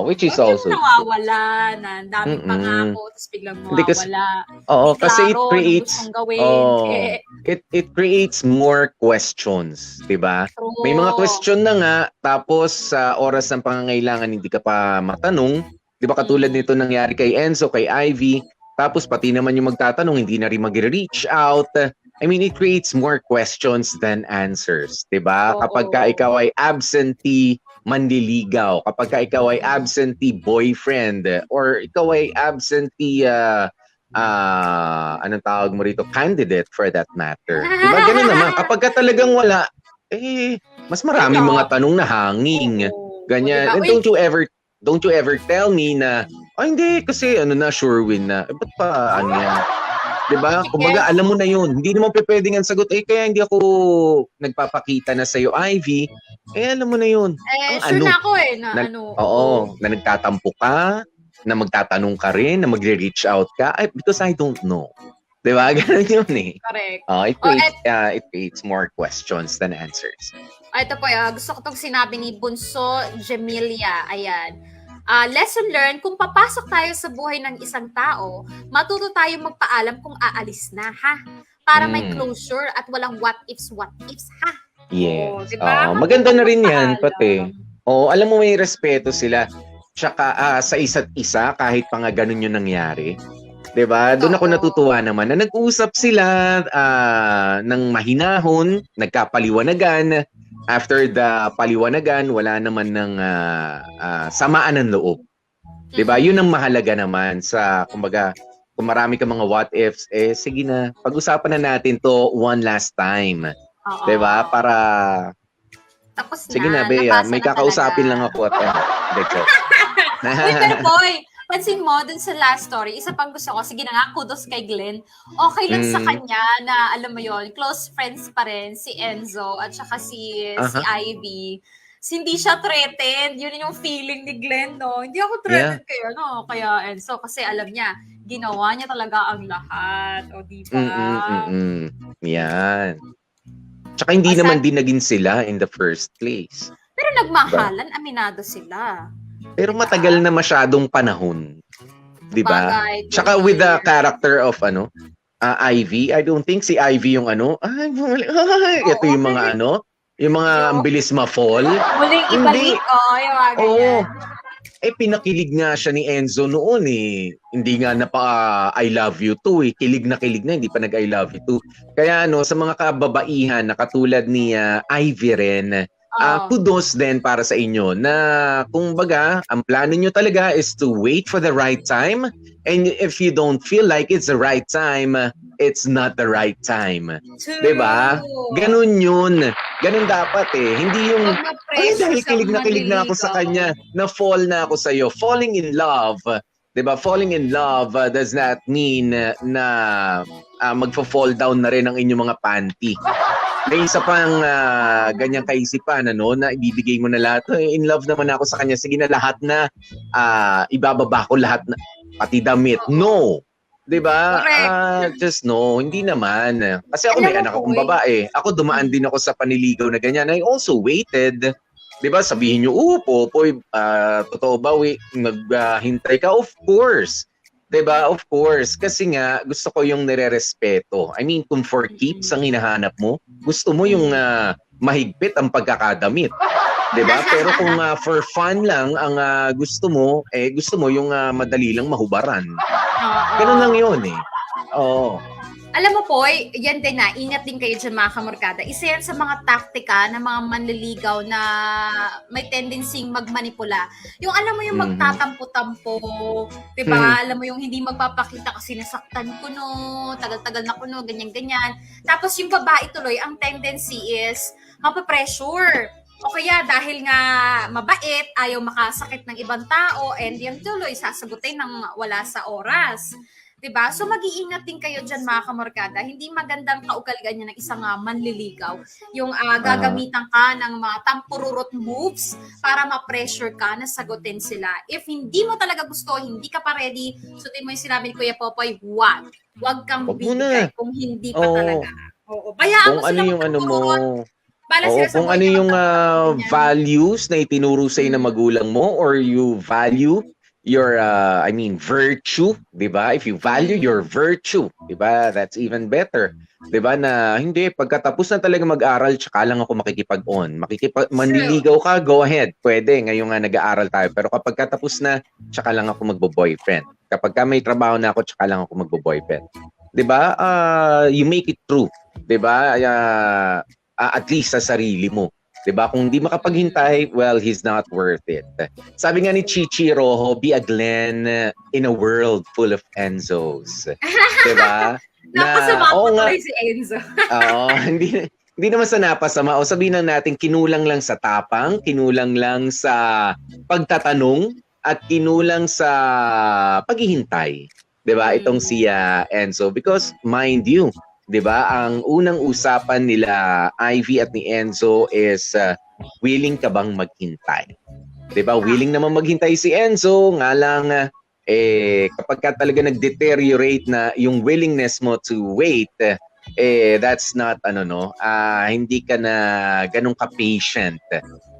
Which is also true. Nawawala na daming pangako, tapos biglang nawawala. Kasi it Klaro, creates gustong gawin. it creates more questions, 'di ba? May mga question na nga tapos sa oras ng pangangailangan hindi ka pa matanong, 'di ba katulad nito nangyari kay Enzo, kay Ivy, tapos pati naman yung magtatanong hindi na rin mag-reach out. I mean, it creates more questions than answers, 'di ba? Kapag ka ikaw ay absentee manliligaw, kapag ka ikaw ay absentee boyfriend, or ikaw ay absentee anong tawag mo rito, candidate for that matter. 'Di ba? Ganun naman. Kapag ka talagang wala, mas maraming mga tanong na hanging. Ganyan. And don't you ever tell me na hindi kasi na sure win na. Ba't pa ano yan? 'Di ba? Kumbaga alam mo na 'yun. Hindi naman pwedeng ang sagot kaya hindi ako nagpapakita na sa iyo, Ivy. Alam mo na 'yun. Sure na ako na nagtatampo ka, na magtatanong ka rin, na magre-reach out ka because I don't know. 'Di ba? Ganun 'yun eh. Correct. It creates more questions than answers. Ito po, gusto ko itong sinabi ni Bunso Jemilia. Ayan. Lesson learned, kung papasok tayo sa buhay ng isang tao, matuto tayo magpaalam kung aalis na, ha? Para may closure at walang what ifs, ha? Yes. Diba? Maganda na rin yan, pati. Alam mo may respeto sila. Tsaka sa isa't isa, kahit pa nga ganun yung nangyari. 'Di ba? Doon ako natutuwa naman na nag-uusap sila ng mahinahon, nagkapaliwanagan. After the paliwanagan, wala naman ng samaan ng loob. 'Di ba? 'Yun ang mahalaga naman sa kumbaga, kung marami ka mga what ifs, sige na, pag-usapan na natin 'to one last time. 'Di ba? Para tapos sige na, Bea, may kakausapin lang ako at pero boy, pansin mo dun sa last story, isa pang gusto ko, sige na nga, kudos kay Glenn. Okay lang sa kanya na, alam mo yon, close friends pa rin si Enzo at saka si Ivy. Hindi siya threatened. Yun yung feeling ni Glenn, no? Hindi ako threatened kaya Enzo. Kasi alam niya, ginawa niya talaga ang lahat. O, di ba? Yan. Tsaka hindi naman din naging sila in the first place. Pero nagmahalan, aminado sila. Pero matagal na masyadong panahon. 'Di ba? Tsaka with the character of Ivy, I don't think si Ivy yung ito yung mga yung mga ang bilis ma-fall. Muling ibalik yung mga ganyan. Pinakilig nga siya ni Enzo noon eh. Hindi nga I love you too eh. Kilig na, hindi pa nag-I love you too. Kaya sa mga kababaihan na katulad ni Ivy rin, kudos din para sa inyo na kung baga, ang plano nyo talaga is to wait for the right time, and if you don't feel like it's the right time, it's not the right time. Diba? Ganun yun. Ganun dapat eh. Hindi yung, dahil kilig na ako sa kanya, na fall na ako sa'yo. Falling in love 'Di ba? Falling in love does not mean na magfo-fall down na rin ang inyong mga panty. May isa pang ganyang kaisipan na ibibigay mo na lahat. In love naman ako sa kanya. Sige na, lahat na ibababa ko lahat na pati damit. No. 'Di ba? Just no, hindi naman. Kasi ako may anak akong babae. Ako dumaan din ako sa paniligaw na ganyan. I also waited. 'Di ba? Sabihin niyo, Popoy, totoo ba naghintay ka? Of course. 'Di ba? Of course. Kasi nga gusto ko yung nirerespeto. I mean, kung for keeps ang hinahanap mo, gusto mo yung mahigpit ang pagkakadamit. 'Di ba? Pero kung for fun lang ang gusto mo yung madali lang mahubaran. Ganun lang 'yun eh. Oo. Alam mo po, yan din ingat din kayo dyan mga kamorkada. Isa yan sa mga taktika ng mga manliligaw na may tendency magmanipula. Yung alam mo yung magtatampo-tampo, diba? Alam mo yung hindi magpapakita kasi nasaktan ko tagal-tagal na ko ganyan-ganyan. Tapos yung babae tuloy, ang tendency is mapapressure. O kaya dahil nga mabait, ayaw makasakit ng ibang tao, and yan tuloy, sasagutin ng wala sa oras. Diba? So mag-iingat din kayo dyan mga kamorkada. Hindi magandang kaugalian niya ng isang manliligaw. Yung gagamitan ka ng mga tampururot moves para ma-pressure ka na sagutin sila. If hindi mo talaga gusto, hindi ka pa ready, sutin mo yung sinabi ni Kuya Popoy, wag kang bigay kung hindi pa talaga. Oo. Bayaan mo sila magtuturo. Kung ano yung values na itinuro sa ng magulang mo, or you value your virtue, 'di ba? If you value your virtue, 'di ba? That's even better. 'Di ba na hindi pagkatapos na talaga mag-aral tsaka lang ako makikipag-on. Manliligaw ka, go ahead. Pwede, ngayon nga nag-aaral tayo. Pero kapag katapos na, tsaka lang ako magbo-boyfriend. Kapag ka may trabaho na ako, tsaka lang ako magbo-boyfriend. 'Di ba? You make it true. 'Di ba? At least sa sarili mo. 'Di ba? Kung hindi makapaghintay, well, he's not worth it. Sabi nga ni Chichi Rojo, be a Glenn in a world full of Enzos. 'Di ba? Napasama ko tuloy si Enzo. Hindi naman sa napasama. O sabihin na natin, kinulang lang sa tapang, kinulang lang sa pagtatanong, at kinulang sa paghihintay. 'Di ba? Itong si Enzo. Because, mind you, 'di ba? Ang unang usapan nila Ivy at ni Enzo is willing ka bang maghintay? 'Di ba? Willing naman maghintay si Enzo, nga lang kapag ka talaga nag-deteriorate na yung willingness mo to wait, that's not hindi ka na ganun ka-patient.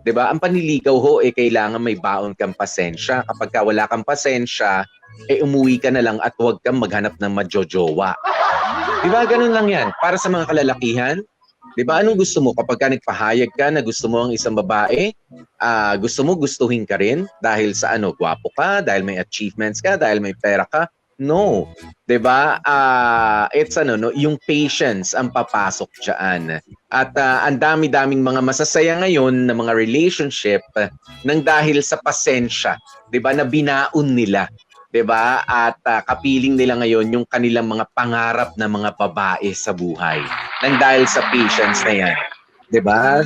'Di ba? Ang panliligaw kailangan may baon kang pasensya. Kapag ka wala kang pasensya, umuwi ka na lang at huwag kang maghanap ng majojowa. Diba, ganun lang yan. Para sa mga kalalakihan, diba, anong gusto mo? Kapag ka nagpahayag ka na gusto mo ang isang babae, gusto mo gustuhin ka rin dahil sa gwapo ka, dahil may achievements ka, dahil may pera ka? No. Diba? It's yung patience ang papasok dyan. At ang dami-daming mga masasaya ngayon na mga relationship nang dahil sa pasensya, diba, na binaon nila. 'Di ba? At kapiling nila ngayon yung kanilang mga pangarap na mga babae sa buhay. Nang dahil sa patience na 'yan. 'Di ba?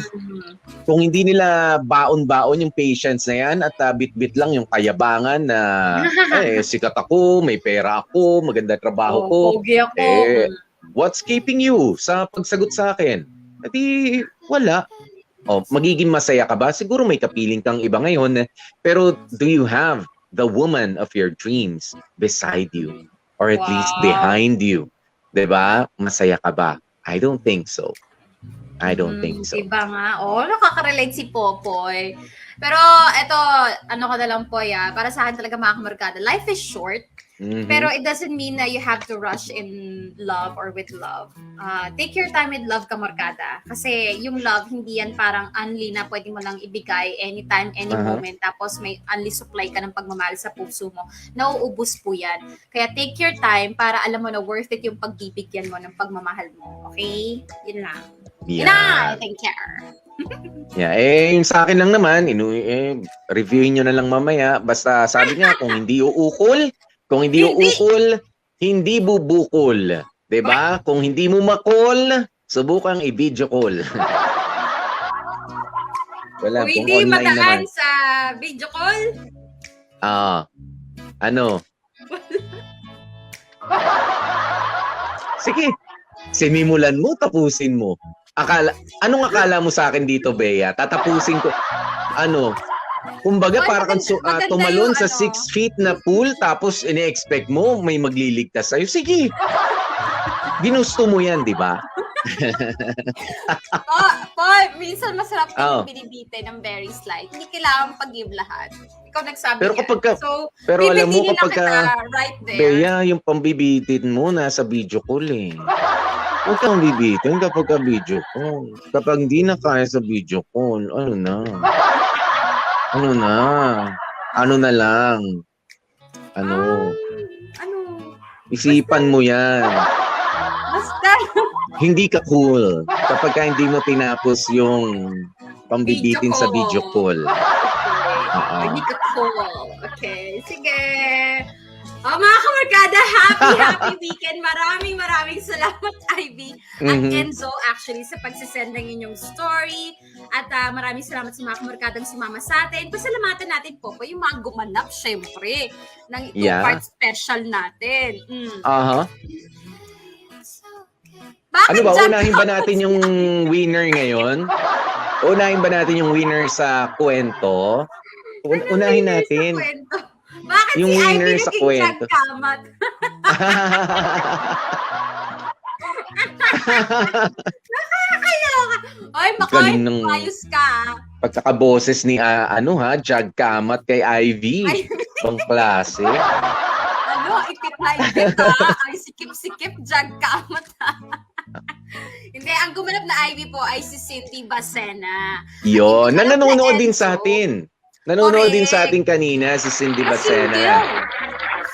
Kung hindi nila baon-baon yung patience na 'yan at bit-bit lang yung kayabangan na sikat ako, may pera ako, maganda trabaho ko. Pogi ako. What's keeping you sa pagsagot sa akin? Edi wala. Magiging masaya ka ba? Siguro may kapiling kang iba ngayon, pero do you have the woman of your dreams beside you, or at least behind you? 'Di ba? Masaya ka ba? I don't think so. I don't think so. Diba nga? Nakaka-relate si Popoy. Pero eto, ko na lang po para sa akin talaga mga kamarkada, life is short. Pero it doesn't mean na you have to rush in love or with love. Take your time with love, kamarkada. Kasi yung love, hindi yan parang unli na pwede mo lang ibigay anytime, any moment. Tapos may unli supply ka ng pagmamahal sa puso mo. Nauubos po yan. Kaya take your time para alam mo na worth it yung pagbibigyan mo ng pagmamahal mo. Okay? Yun lang. Yun na! Take care. Yung sa akin lang naman, reviewin nyo na lang mamaya. Basta sabi nga, kung hindi uukol, hindi bubukol. 'Di ba? Kung hindi mo makol, subukang i-video call. Wala, kung hindi madaan sa video call? Sige, sinimulan mo, tapusin mo. Anong akala mo sa akin dito, Bea? Tatapusin ko. Ano? Kumbaga, Oy, para kang maganda tumalon yung sa ano. 6 feet na pool, tapos ini-expect mo may magliligtas sa'yo. Sige. Ginusto mo yan, di ba? Paul, minsan masarap Oo. yung binibitin ng very slight. Hindi kailangan pag-give lahat. Ikaw nagsabi Pero yan. kapag ka- So, pero alam mo, bibitinin na kapag ka- kita right there. Bea, yung pambibitin mo nasa video call eh. Huwag kang bibitin kapag ka video call. Kapag hindi na kaya sa video call, ano na? Ano na? Ano na lang? Ano? Ano? Isipan mo yan. Basta. Hindi ka cool kapag ka hindi mo tinapos yung pambibitin sa video call. Oo. Hindi ka cool. Okay. Sige. Mga kamarkada, happy weekend. Maraming salamat, Ivy. At Enzo, actually, sa pagsisend ng inyong story. At maraming salamat sa mga kamarkadang sumama sa atin. Pasalamatan natin po yung mga gumanap, syempre, ng two-part special natin. Aha. Bakit Ano ba, dyan unahin ka? ba natin yung winner ngayon? Unahin ba natin yung winner sa kwento? Unahin natin. Sa kwento. Bakit Yung si winner Ivy sa naging kwento. jagkamat? Nakakaloka. Oy, Makoy, Galing ng- ayos ka. Pagkakaboses ni Jag Kamat kay Ivy. Ay, Pang klase. ikip na ikip ha. Ay, sikip-sikip, jagkamat ha. Hindi, ang gumanap na Ivy po ay si Cindy Bacena. Yun. At yung Nanonood gumanap din na sa Enzo. atin. Nanonood din sa Correct. atin kanina si Cindy Bacena.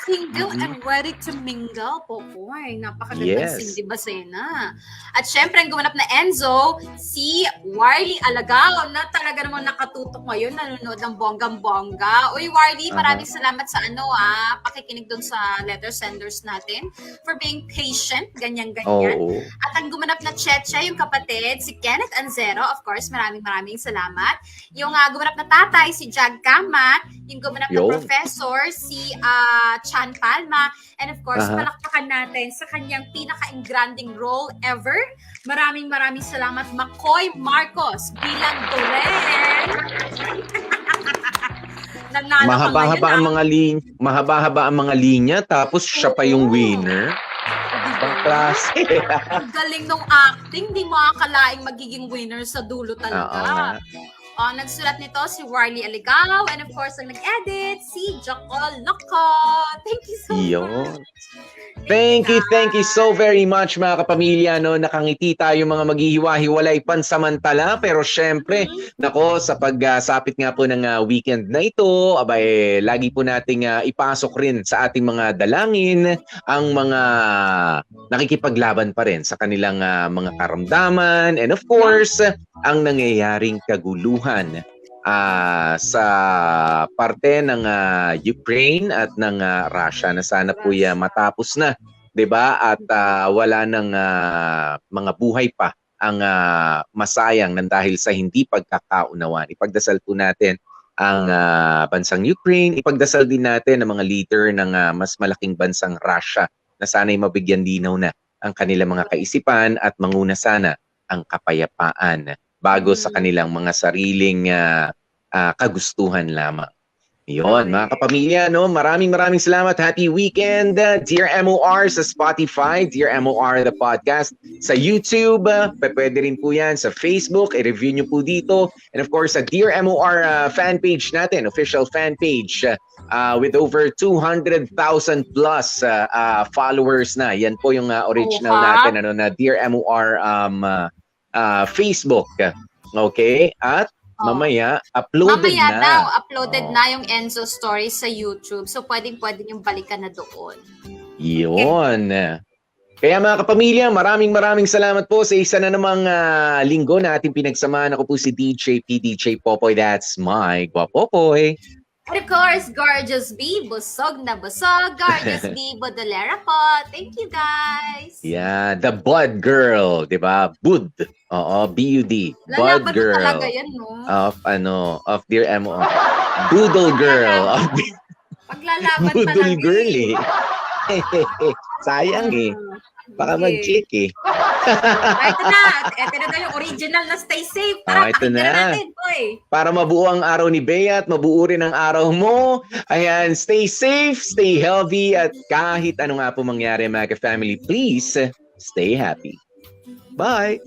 Single and ready to mingle po po. Napakagandang Yes. Cindy Bacena. At syempre, ang gumanap na Enzo, si Warly Alagao na talaga namang nakatutok ngayon, nanonood ng bonggang-bongga. Uy, Warly, maraming salamat sa pakikinig dun sa letter senders natin for being patient, ganyan-ganyan. Oo. At ang gumanap na Cheche, yung kapatid, si Kenneth Anzero, of course, maraming salamat. Yung gumanap na tatay, si Jag Kamat. Yung gumanap na Yo. professor, si Chan Palma. And of course, Aha. palakpakan natin sa kanyang pinaka-engranding role ever. Maraming salamat, Makoy Marcos, bilang Doren. Nanalo ka Mahaba-haba ang ngayon, mga mahaba-haba ang mga linya tapos siya pa yung Oo. winner. Pang klase. Ang galing nung acting, di mo akalaing magiging winner sa dulo Oo talaga. nga. Nagsulat nito si Warly Aligao and of course, ang nag-edit, si Jocol Loco. Thank you so Yun. much. Thank you so very much mga kapamilya. No? Nakangiti tayo mga maghihiwa-hiwalay pansamantala. Pero syempre, nako, sa pagsapit nga po ng weekend na ito, lagi po nating ipasok rin sa ating mga dalangin ang mga nakikipaglaban pa rin sa kanilang mga karamdaman. And of course, ang nangyayaring kaguluhan sa parte ng Ukraine at ng Russia na sana po matapos na, 'di ba? At wala ng mga buhay pa ang masayang nang dahil sa hindi pagkakaunawaan. Ipagdasal po natin ang bansang Ukraine, ipagdasal din natin ang mga leader ng mas malaking bansang Russia na sana'y mabigyan linaw na ang kanilang mga kaisipan at manguna sana ang kapayapaan bago sa kanilang mga sariling kagustuhan lamang. Yun, mga kapamilya, no? Maraming salamat. Happy weekend. Dear MOR sa Spotify, Dear MOR the podcast sa YouTube. Pwede rin po yan sa Facebook. I-review nyo po dito. And of course, sa Dear MOR fan page natin, official fan page with over 200,000 plus followers na. Yan po yung original natin, na Dear MOR Facebook. Okay? At mamaya, uploaded na yung Enzo story sa YouTube. So, pwedeng yung balikan na doon. Yun. Kaya mga kapamilya, maraming salamat po sa isa na namang linggo na ating pinagsamahan. Ako po si DJ Popoy. That's my Guapopoy. And of course, Gorgeous B, busog na busog. Gorgeous B, Bodolera po. Thank you, guys. Yeah, the Bud Girl, di ba? Bud. Oo, B-U-D. Bud Lalaban Girl. na talaga yan, no? Of Dear MO. Boodle Girl. Paglalaban Boodle talaga. Girl eh. Sayang eh. Baka Sige. mag-click eh. Ito na. Ito na daw yung original na stay safe. Tara, Ito pakinggan na. natin, boy. Para mabuo ang araw ni Bea at mabuo rin ang araw mo. Ayan, stay safe, stay healthy, at kahit ano nga po mangyari, mga ka-family, please stay happy. Bye!